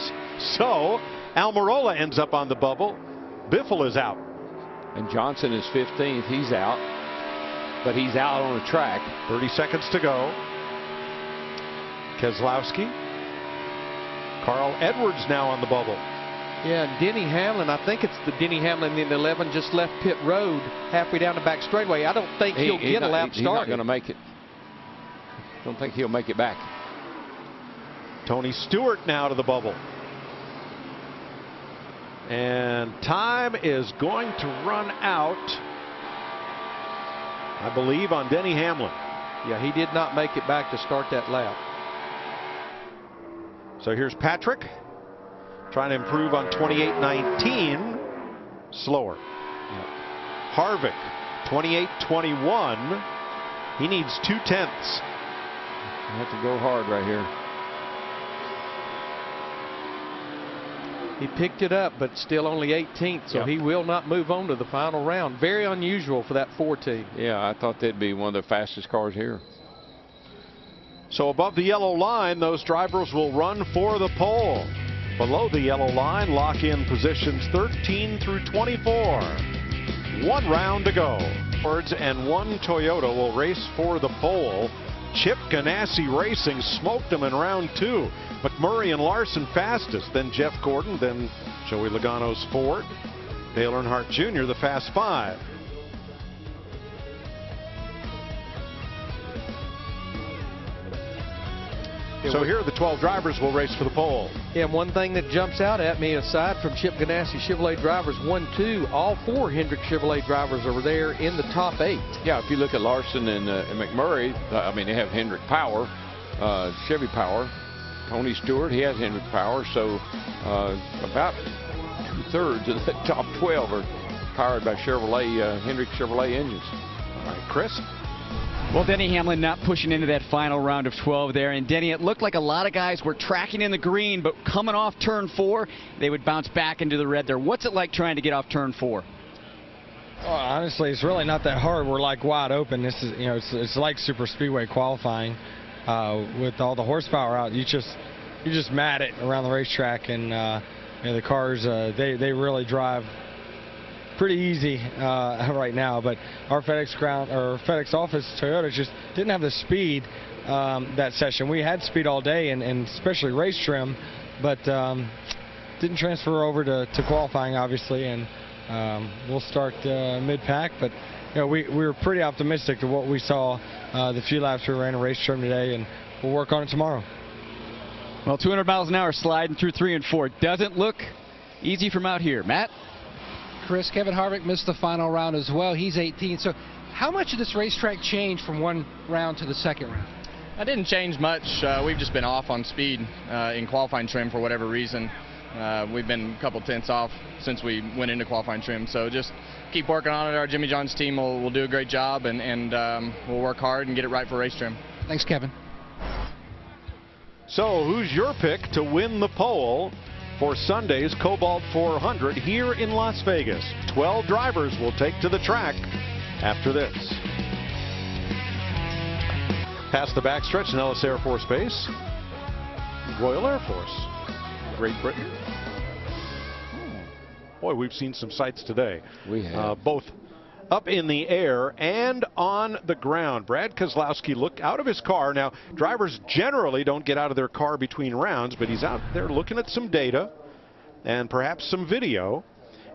so Almirola ends up on the bubble. Biffle is out. And Johnson is 15th. He's out. but he's out on the track. 30 seconds to go. Keselowski. Carl Edwards now on the bubble. Yeah, and Denny Hamlin, I think it's the Denny Hamlin in 11 just left pit road halfway down the back straightaway. I don't think he'll get a lap started. He's not going to make it. Don't think he'll make it back. Tony Stewart now to the bubble. And time is going to run out, I believe, on Denny Hamlin. Yeah, he did not make it back to start that lap. So here's Patrick trying to improve on 28.19. Slower. Harvick, 28.21. He needs 2/10. You have to go hard right here. He picked it up, but still only 18th, so he will not move on to the final round. Very unusual for that 4 team. Yeah, I thought they'd be one of the fastest cars here. So above the yellow line, those drivers will run for the pole. Below the yellow line, lock in positions 13 through 24. 1 round to go. Fords and 1 Toyota will race for the pole. Chip Ganassi Racing smoked them in round 2. McMurray and Larson fastest, then Jeff Gordon, then Joey Logano's Ford. Dale Earnhardt Jr. the Fast 5. So here the 12 drivers will race for the pole. Yeah, and one thing that jumps out at me, aside from Chip Ganassi Chevrolet drivers 1, 2, all 4 Hendrick Chevrolet drivers are there in the top 8. Yeah, if you look at Larson and McMurray, I mean, they have Hendrick power, Chevy power. Tony Stewart, he has Hendrick power, so about 2/3 of the top 12 are powered by Chevrolet, Hendrick Chevrolet engines. All right, Chris? Well, Denny Hamlin not pushing into that final round of 12 there. And Denny, it looked like a lot of guys were tracking in the green, but coming off turn 4, they would bounce back into the red there. What's it like trying to get off turn 4? Well, honestly, it's really not that hard. We're like wide open. This is, you know, it's like super speedway qualifying with all the horsepower out. You just mat it around the racetrack, and you know, the cars they really drive pretty easy right now. But our FedEx office Toyota just didn't have the speed that session. We had speed all day, and especially race trim, but didn't transfer over to qualifying, obviously. And we'll start mid-pack, but you know, we were pretty optimistic to what we saw the few laps we ran in race trim today, and we'll work on it tomorrow. Well, 200 miles an hour sliding through 3 and 4 doesn't look easy from out here. Matt? Chris, Kevin Harvick missed the final round as well. He's 18. So how much did this racetrack change from one round to the second round? I didn't change much. We've just been off on speed in qualifying trim for whatever reason. We've been a couple tenths off since we went into qualifying trim. So just keep working on it. Our Jimmy John's team will do a great job, and we'll work hard and get it right for race trim. Thanks, Kevin. So who's your pick to win the pole for Sunday's Kobalt 400 here in Las Vegas? 12 drivers will take to the track after this. Past the backstretch in Ellis Air Force Base, Royal Air Force, Great Britain. Boy, we've seen some sights today. We have. Both up in the air and on the ground. Brad Keselowski looked out of his car. Now, drivers generally don't get out of their car between rounds, but he's out there looking at some data and perhaps some video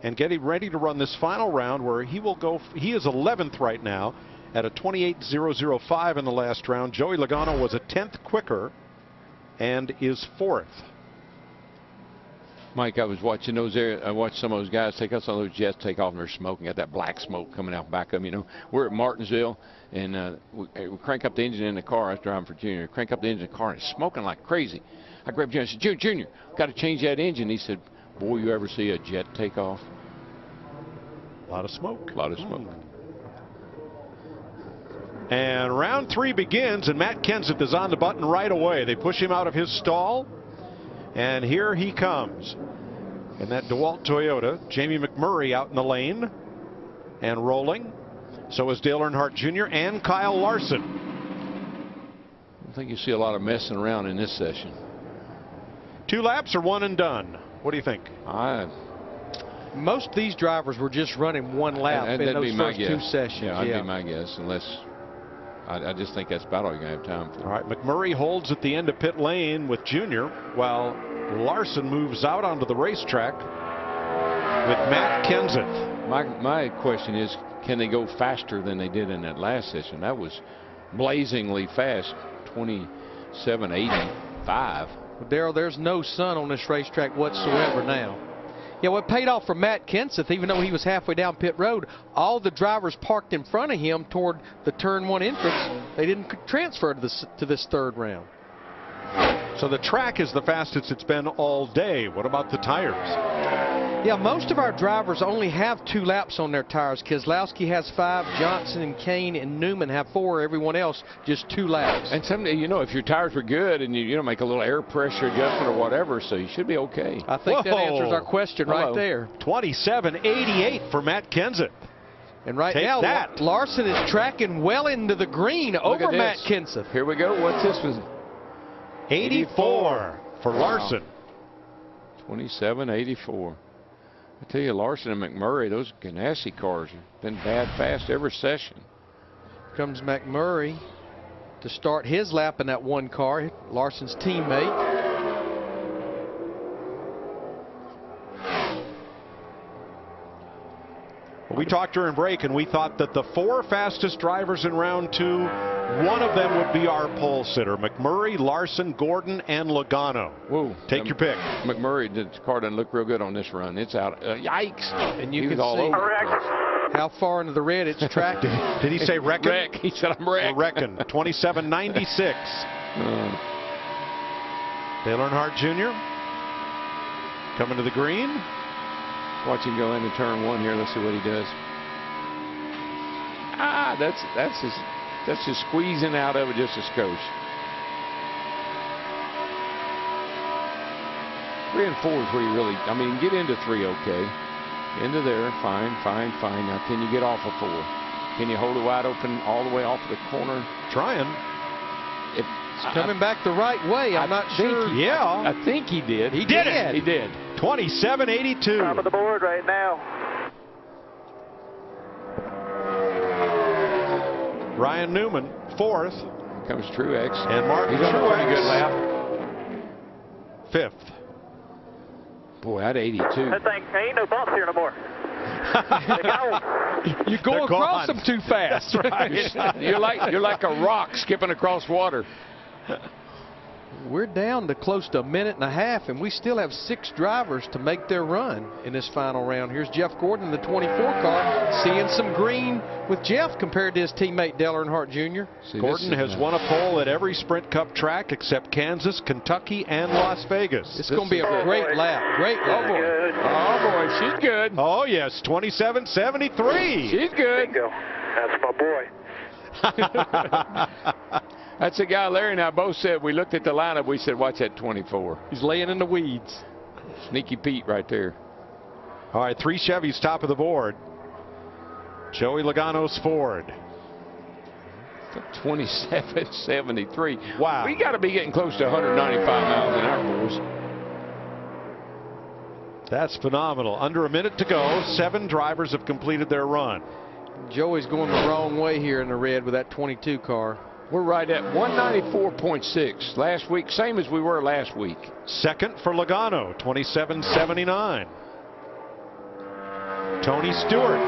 and getting ready to run this final round where he will go. He is 11th right now at a 28.005 in the last round. Joey Logano was a 10th quicker and is 4th. Mike, I was watching those there. I watched some of those guys take out some of those jets take off, and they're smoking. Got that black smoke coming out back of them. You know, we're at Martinsville, and we crank up the engine in the car. I was driving for Junior. Crank up the engine in the car, and it's smoking like crazy. I grabbed Junior. I said, Junior, got to change that engine. He said, boy, you ever see a jet take off? A lot of smoke. A lot of smoke. And round 3 begins, and Matt Kenseth is on the button right away. They push him out of his stall, and here he comes. In that DeWalt Toyota, Jamie McMurray out in the lane and rolling. So is Dale Earnhardt Jr. and Kyle Larson. I don't think you see a lot of messing around in this session. 2 laps or 1 and done? What do you think? Most of these drivers were just running one lap in those first 2 sessions. Yeah, that'd be my guess, unless I just think that's about all you're going to have time for. All right, McMurray holds at the end of pit lane with Junior, while Larson moves out onto the racetrack with Matt Kenseth. My question is, can they go faster than they did in that last session? That was blazingly fast, 27:85. Darrell, there's no sun on this racetrack whatsoever now. Yeah, what paid off for Matt Kenseth, even though he was halfway down pit road, all the drivers parked in front of him toward the turn 1 entrance, they didn't transfer to this third round. So the track is the fastest it's been all day. What about the tires? Yeah, most of our drivers only have 2 laps on their tires. Keselowski has 5, Johnson and Kane and Newman have 4. Everyone else just 2 laps. And someday, you know, if your tires were good and you make a little air pressure adjustment or whatever, so you should be okay. I think that answers our question right there. 27:88 for Matt Kenseth. And right Take now, that. Larson is tracking well into the green over Matt Kenseth. Here we go. What's this one? 84 for Larson. 27:84. I tell you, Larson and McMurray, those Ganassi cars have been bad fast every session. Comes McMurray to start his lap in that 1 car, Larson's teammate. We talked during break, and we thought that the 4 fastest drivers in round 2, one of them would be our pole sitter. McMurray, Larson, Gordon, and Logano. Whoa. Take your pick. McMurray, the car doesn't look real good on this run. It's out. Yikes. And you can all see over how far into the red it's tracking. Did he say wrecking? Wreck. He said, I'm wrecked. We're wrecking. 27:96. Dale Earnhardt Jr. coming to the green. Watch him go into turn 1 here. Let's see what he does. That's just squeezing out of it just a skosh. 3 and 4 is where you really, I mean, get into 3, okay. Into there, fine. Now, can you get off of 4? Can you hold it wide open all the way off of the corner? Trying. It's coming back the right way. I'm not sure. Yeah. I think he did. He did it. He did. 27:82. Top of the board right now. Ryan Newman, 4th. Here comes Truex. And Martin He's on a pretty good Truex, lap. 5th. Boy, at 82. That thing ain't no bumps here no more. You're going across them too fast. Right. You're like a rock skipping across water. We're down to close to 1.5 minutes, and we still have 6 drivers to make their run in this final round. Here's Jeff Gordon in the 24 car, seeing some green with Jeff compared to his teammate Dale Earnhardt Jr. Gordon has won a pole at every Sprint Cup track except Kansas, Kentucky, and Las Vegas. It's going to be a great lap. Great lap. Oh, boy, she's good. Oh, yes, 27:73. She's good. Bingo. That's my boy. That's the guy Larry and I both said. We looked at the lineup. We said, watch that 24. He's laying in the weeds. Sneaky Pete right there. All right, 3 Chevys top of the board. Joey Logano's Ford. 27:73. Wow. We got to be getting close to 195 miles an hour, boys. That's phenomenal. Under a minute to go. 7 drivers have completed their run. Joey's going the wrong way here in the red with that 22 car. We're right at 194.6 last week, same as we were last week. 2nd for Logano, 27:79. Tony Stewart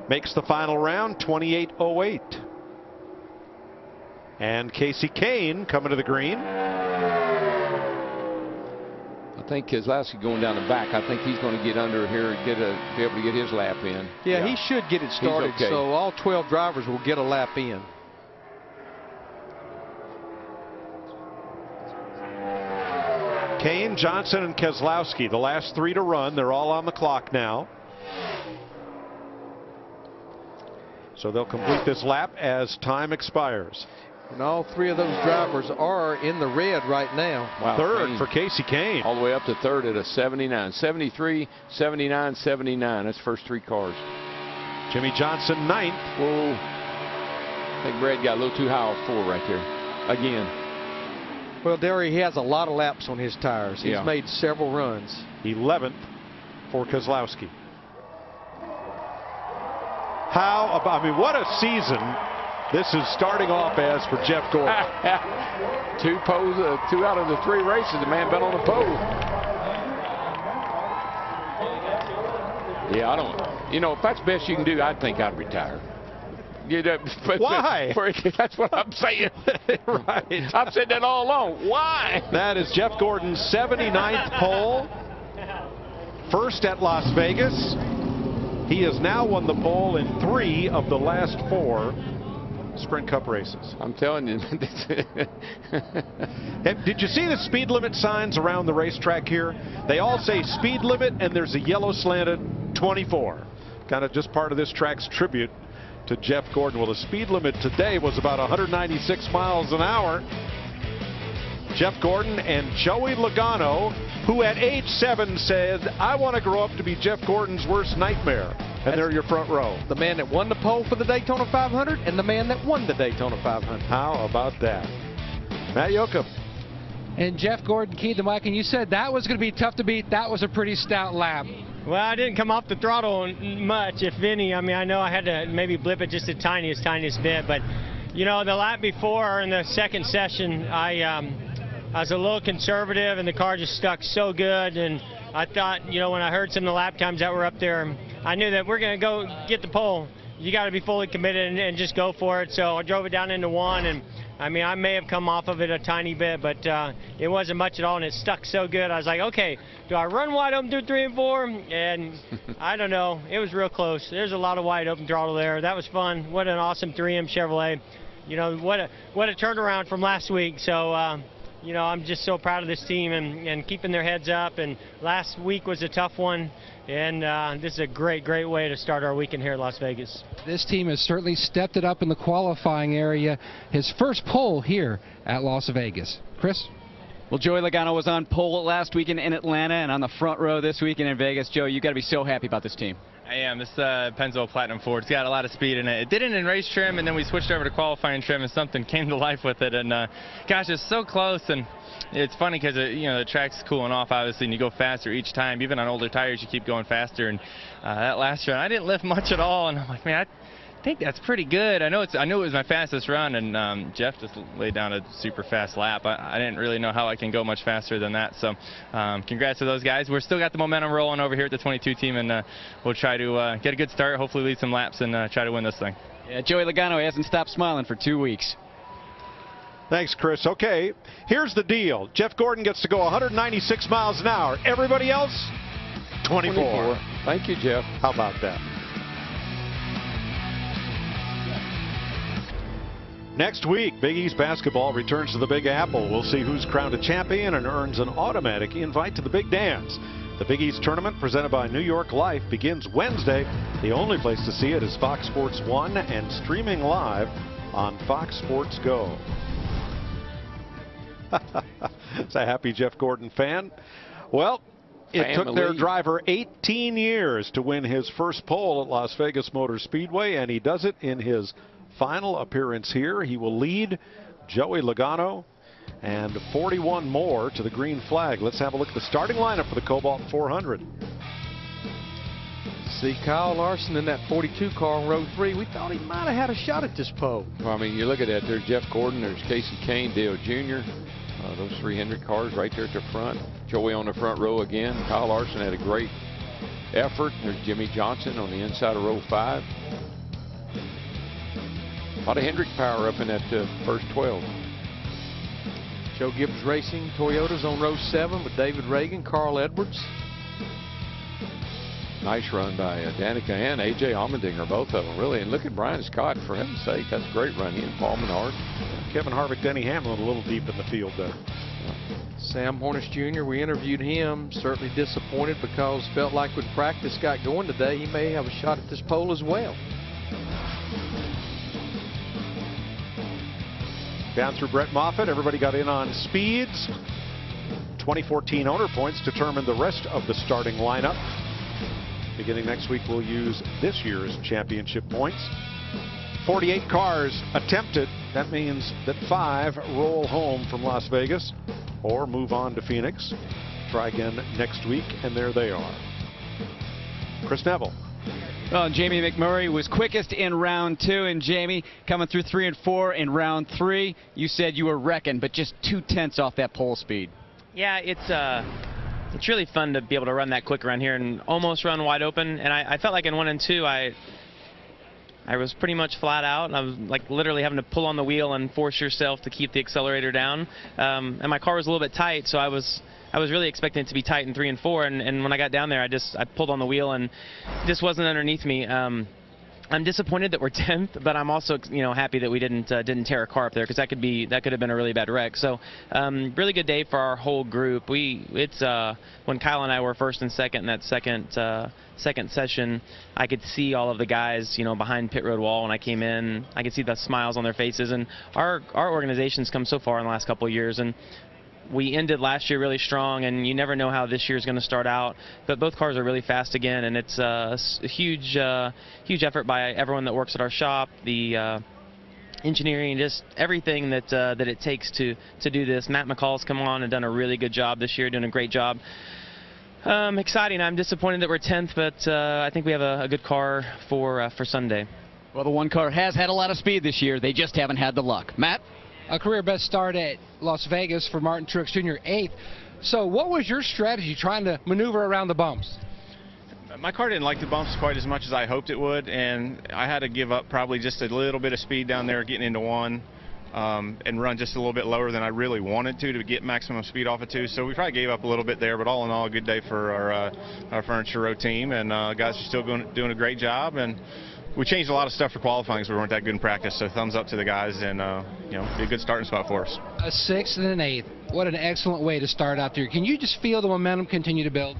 makes the final round, 28:08. And Casey Kane coming to the green. I think Keselowski going down the back. I think he's going to get under here and be able to get his lap in. Yeah, he should get it started. Okay. So all 12 drivers will get a lap in. Kane, Johnson, and Keselowski, the last 3 to run. They're all on the clock now. So they'll complete this lap as time expires. And all 3 of those drivers are in the red right now. Wow, 3rd Kane. for Casey Kane. All the way up to 3rd at a 79. 73, 79, 79. That's first 3 cars. Jimmy Johnson 9th. Whoa. I think Brad got a little too high off 4 right there. Again. Well, Derry, he has a lot of laps on his tires. He's Yeah. made several runs. 11th for Kozlowski. How about, I mean, what a season this is starting off as for Jeff Gordon. 2 out of the 3 races, the man been on the pole. Yeah, I don't, you know, if that's best you can do, I think I'd retire. You know, why? That's what I'm saying. Right. I've said that all along. Why? That is Jeff Gordon's 79th pole. First at Las Vegas. He has now won the pole in 3 of the last 4 Sprint Cup races. I'm telling you. Did you see the speed limit signs around the racetrack here? They all say speed limit, and there's a yellow slanted 24. Kind of just part of this track's tribute to Jeff Gordon. Well, the speed limit today was about 196 miles an hour. Jeff Gordon and Joey Logano, who at age 7 said, I want to grow up to be Jeff Gordon's worst nightmare. And they're your front row. The man that won the pole for the Daytona 500 and the man that won the Daytona 500. How about that? Matt Yoakum. And Jeff Gordon keyed the mic, and you said that was going to be tough to beat. That was a pretty stout lap. Well, I didn't come off the throttle much, if any. I mean, I know I had to maybe blip it just the tiniest bit, but, you know, the lap before in the second session, I was a little conservative, and the car just stuck so good, and I thought, you know, when I heard some of the lap times that were up there, I knew that we're going to go get the pole. You got to be fully committed and just go for it. So I drove it down into 1, and I mean, I may have come off of it a tiny bit, but it wasn't much at all, and it stuck so good. I was like, okay, do I run wide open through 3 and 4? And I don't know. It was real close. There's a lot of wide open throttle there. That was fun. What an awesome 3M Chevrolet. You know, what a turnaround from last week. So, you know, I'm just so proud of this team and keeping their heads up. And last week was a tough one, and this is a great way to start our weekend here at Las Vegas. This team has certainly stepped it up in the qualifying area. His first pole here at Las Vegas. Chris? Well, Joey Logano was on pole last weekend in Atlanta and on the front row this weekend in Vegas. Joe, you got to be so happy about this team. I am. This Pennzoil Platinum Ford's got a lot of speed in it. It didn't in race trim, and then we switched over to qualifying trim, and something came to life with it. And gosh, it's so close. And it's funny because you know, the track's cooling off, obviously, and you go faster each time. Even on older tires, you keep going faster. And that last run, I didn't lift much at all. And I'm like, man, I think that's pretty good. I knew it was my fastest run, and Jeff just laid down a super fast lap. I didn't really know how I can go much faster than that. So congrats to those guys. We're still got the momentum rolling over here at the 22 team, and we'll try to get a good start, hopefully lead some laps, and try to win this thing. Yeah, Joey Logano hasn't stopped smiling for 2 weeks. Thanks, Chris. Okay, here's the deal. Jeff Gordon gets to go 196 miles an hour. Everybody else, 24. Thank you, Jeff. How about that? Next week, Big East basketball returns to the Big Apple. We'll see who's crowned a champion and earns an automatic invite to the Big Dance. The Big East tournament, presented by New York Life, begins Wednesday. The only place to see it is Fox Sports 1 and streaming live on Fox Sports Go. It's a happy Jeff Gordon fan. Well, it took their driver 18 years to win his first pole at Las Vegas Motor Speedway, and he does it in his final appearance here. He will lead Joey Logano and 41 more to the green flag. Let's have a look at the starting lineup for the Kobalt 400. See Kyle Larson in that 42 car in row 3. We thought he might have had a shot at this pole. Well, I mean, you look at that. There's Jeff Gordon. There's Casey Kane, Dale Jr. Those 3 Hendrick cars right there at the front. Joey on the front row again. Kyle Larson had a great effort. There's Jimmy Johnson on the inside of row 5. A lot of Hendrick power up in that first 12. Joe Gibbs Racing Toyotas on row 7 with David Reagan, Carl Edwards. Nice run by Danica and A.J. Allmendinger, both of them, really. And look at Brian Scott, for heaven's sake. That's a great run. He and Paul Menard. Kevin Harvick, Denny Hamlin a little deep in the field there. Sam Hornish Jr., we interviewed him. Certainly disappointed because felt like when practice got going today, he may have a shot at this pole as well. Down through Brett Moffitt, everybody got in on speeds. 2014 owner points determine the rest of the starting lineup. Beginning next week, we'll use this year's championship points. 48 cars attempted. That means that 5 roll home from Las Vegas or move on to Phoenix. Try again next week, and there they are. Chris Neville. Well, Jamie McMurray was quickest in round 2, and Jamie coming through 3 and 4 in round 3. You said you were wrecking, but just 2/10 off that pole speed. Yeah, it's really fun to be able to run that quick around here and almost run wide open. And I felt like in 1 and 2, I was pretty much flat out, and I was like literally having to pull on the wheel and force yourself to keep the accelerator down. And my car was a little bit tight, so I was really expecting it to be tight in 3 and 4, and when I got down there, I pulled on the wheel and it just wasn't underneath me. I'm disappointed that we're 10th, but I'm also happy that we didn't tear a car up there, because that could have been a really bad wreck. So really good day for our whole group. It's when Kyle and I were first and second in that second session, I could see all of the guys behind pit road wall when I came in. I could see the smiles on their faces, and our organization's come so far in the last couple of years, and we ended last year really strong, and you never know how this year is going to start out. But both cars are really fast again, and it's a huge effort by everyone that works at our shop, the engineering, just everything that it takes to do this. Matt McCall's come on and done a really good job this year, doing a great job. Exciting. I'm disappointed that we're 10th, but I think we have a good car for Sunday. Well, the one car has had a lot of speed this year. They just haven't had the luck. Matt? A career best start at Las Vegas for Martin Truex Jr., 8th. So what was your strategy trying to maneuver around the bumps? My car didn't like the bumps quite as much as I hoped it would, and I had to give up probably just a little bit of speed down there getting into 1 and run just a little bit lower than I really wanted to get maximum speed off of 2. So we probably gave up a little bit there, but all in all, a good day for our Furniture Row team, and guys are still doing a great job. And we changed a lot of stuff for qualifying because we weren't that good in practice, so thumbs up to the guys, and be a good starting spot for us. A 6th and an 8th. What an excellent way to start out there. Can you just feel the momentum continue to build?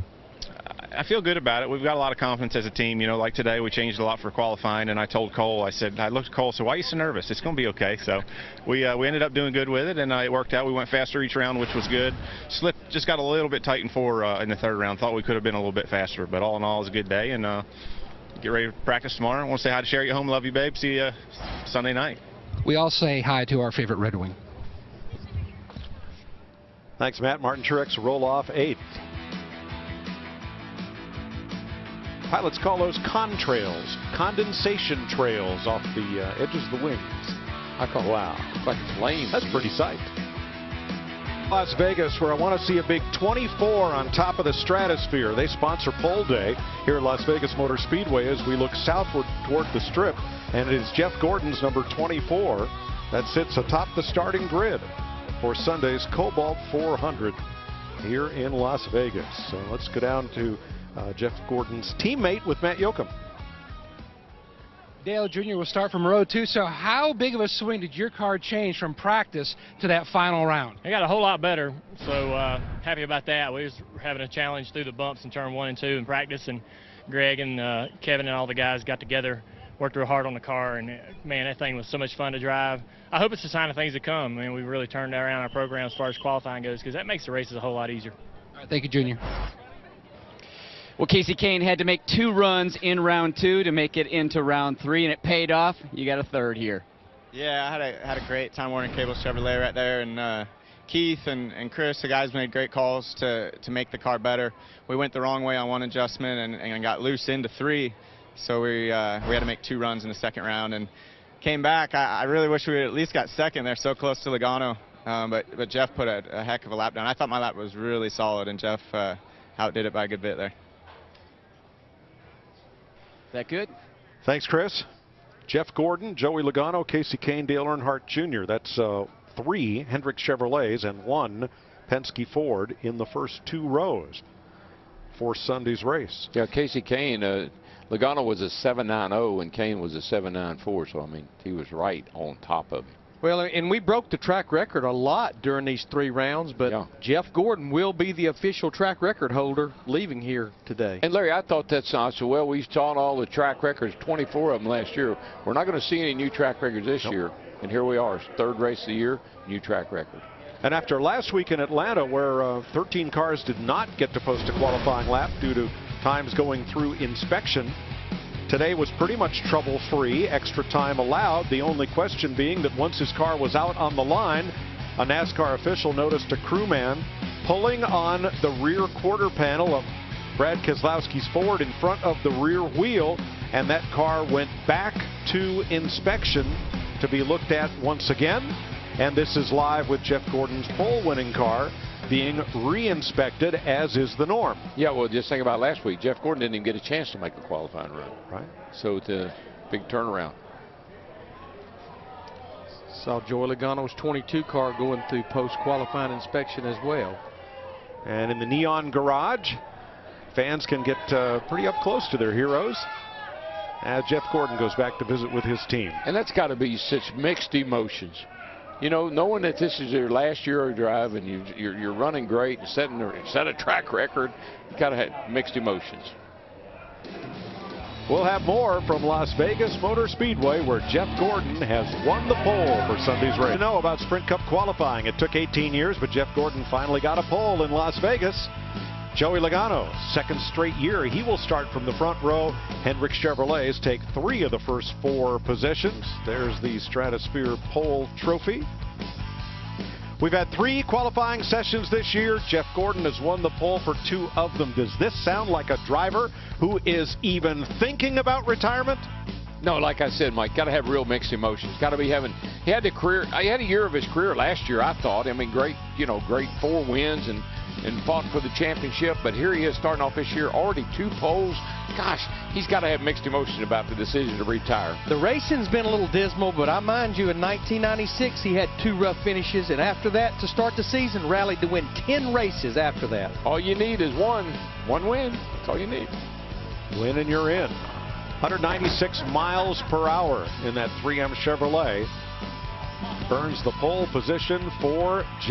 I feel good about it. We've got a lot of confidence as a team. Like today, we changed a lot for qualifying, and I told Cole, I looked at Cole, so why are you so nervous? It's going to be okay. So we ended up doing good with it, and it worked out. We went faster each round, which was good. Slip just got a little bit tight in 4 in the 3rd round. Thought we could have been a little bit faster, but all in all, it was a good day, and get ready to practice tomorrow. I want to say hi to Sherry at home. Love you, babe. See you Sunday night. We all say hi to our favorite Red Wing. Thanks, Matt. Martin Truex roll off 8th. Pilots call those contrails, condensation trails off the edges of the wings. Wow, looks like it's lame. That's pretty sight. Las Vegas, where I want to see a big 24 on top of the stratosphere. They sponsor Pole Day here at Las Vegas Motor Speedway as we look southward toward the strip, and it is Jeff Gordon's number 24 that sits atop the starting grid for Sunday's Kobalt 400 here in Las Vegas. So let's go down to Jeff Gordon's teammate with Matt Yoakum. Dale Jr. will start from row 2. So how big of a swing did your car change from practice to that final round? It got a whole lot better, so happy about that. We was having a challenge through the bumps in turn 1 and 2 in practice, and Greg and Kevin and all the guys got together, worked real hard on the car, and man, that thing was so much fun to drive. I hope it's a sign of things to come. I mean, we really turned around our program as far as qualifying goes, because that makes the races a whole lot easier. All right, thank you, Junior. Well, Casey Kane had to make 2 runs in round 2 to make it into round 3, and it paid off. You got a 3rd here. Yeah, I had a great Time Warner Cable Chevrolet right there, and Keith and Chris, the guys made great calls to make the car better. We went the wrong way on 1 adjustment and got loose into 3, so we had to make 2 runs in the 2nd round and came back. I really wish we at least got 2nd there, so close to Logano, but Jeff put a heck of a lap down. I thought my lap was really solid, and Jeff outdid it by a good bit there. That good? Thanks, Chris. Jeff Gordon, Joey Logano, Casey Kane, Dale Earnhardt Jr. That's 3 Hendrick Chevrolets and 1 Penske Ford in the first 2 rows for Sunday's race. Yeah, Casey Kane, Logano was a 7.90 and Kane was a 7.94, so I mean he was right on top of him. Well, and we broke the track record a lot during these 3 rounds, but yeah, Jeff Gordon will be the official track record holder leaving here today. And Larry, I thought that sounded so well. We saw all the track records, 24 of them last year. We're not going to see any new track records this year, and here we are, 3rd race of the year, new track record. And after last week in Atlanta, where 13 cars did not get to post a qualifying lap due to times going through inspection, today was pretty much trouble-free, extra time allowed. The only question being that once his car was out on the line, a NASCAR official noticed a crewman pulling on the rear quarter panel of Brad Keselowski's Ford in front of the rear wheel, and that car went back to inspection to be looked at once again. And this is live with Jeff Gordon's pole-winning car being re-inspected, as is the norm. Yeah, well, just think about last week. Jeff Gordon didn't even get a chance to make a qualifying run. Right. So it's a big turnaround. Saw Joey Logano's 22 car going through post-qualifying inspection as well. And in the Neon Garage, fans can get pretty up close to their heroes as Jeff Gordon goes back to visit with his team. And that's got to be such mixed emotions. You know, knowing that this is your last year of drive and you're running great and set a track record, you got to have mixed emotions. We'll have more from Las Vegas Motor Speedway, where Jeff Gordon has won the pole for Sunday's race. To know about Sprint Cup qualifying, it took 18 years, but Jeff Gordon finally got a pole in Las Vegas. Joey Logano, second straight year, he will start from the front row. Hendrick Chevrolets take 3 of the first 4 positions. There's the Stratosphere Pole Trophy. We've had 3 qualifying sessions this year. Jeff Gordon has won the pole for 2 of them. Does this sound like a driver who is even thinking about retirement? No, like I said, Mike, got to have real mixed emotions. Got to be having. He had a year of his career last year, I thought. I mean, great 4 wins and fought for the championship. But here he is starting off this year, already 2 poles. Gosh, he's got to have mixed emotions about the decision to retire. The racing's been a little dismal, but I mind you, in 1996, he had 2 rough finishes, and after that, to start the season, rallied to win 10 races after that. All you need is one win. That's all you need. Win and you're in. 196 miles per hour in that 3M Chevrolet. Earns the pole position for Jeff.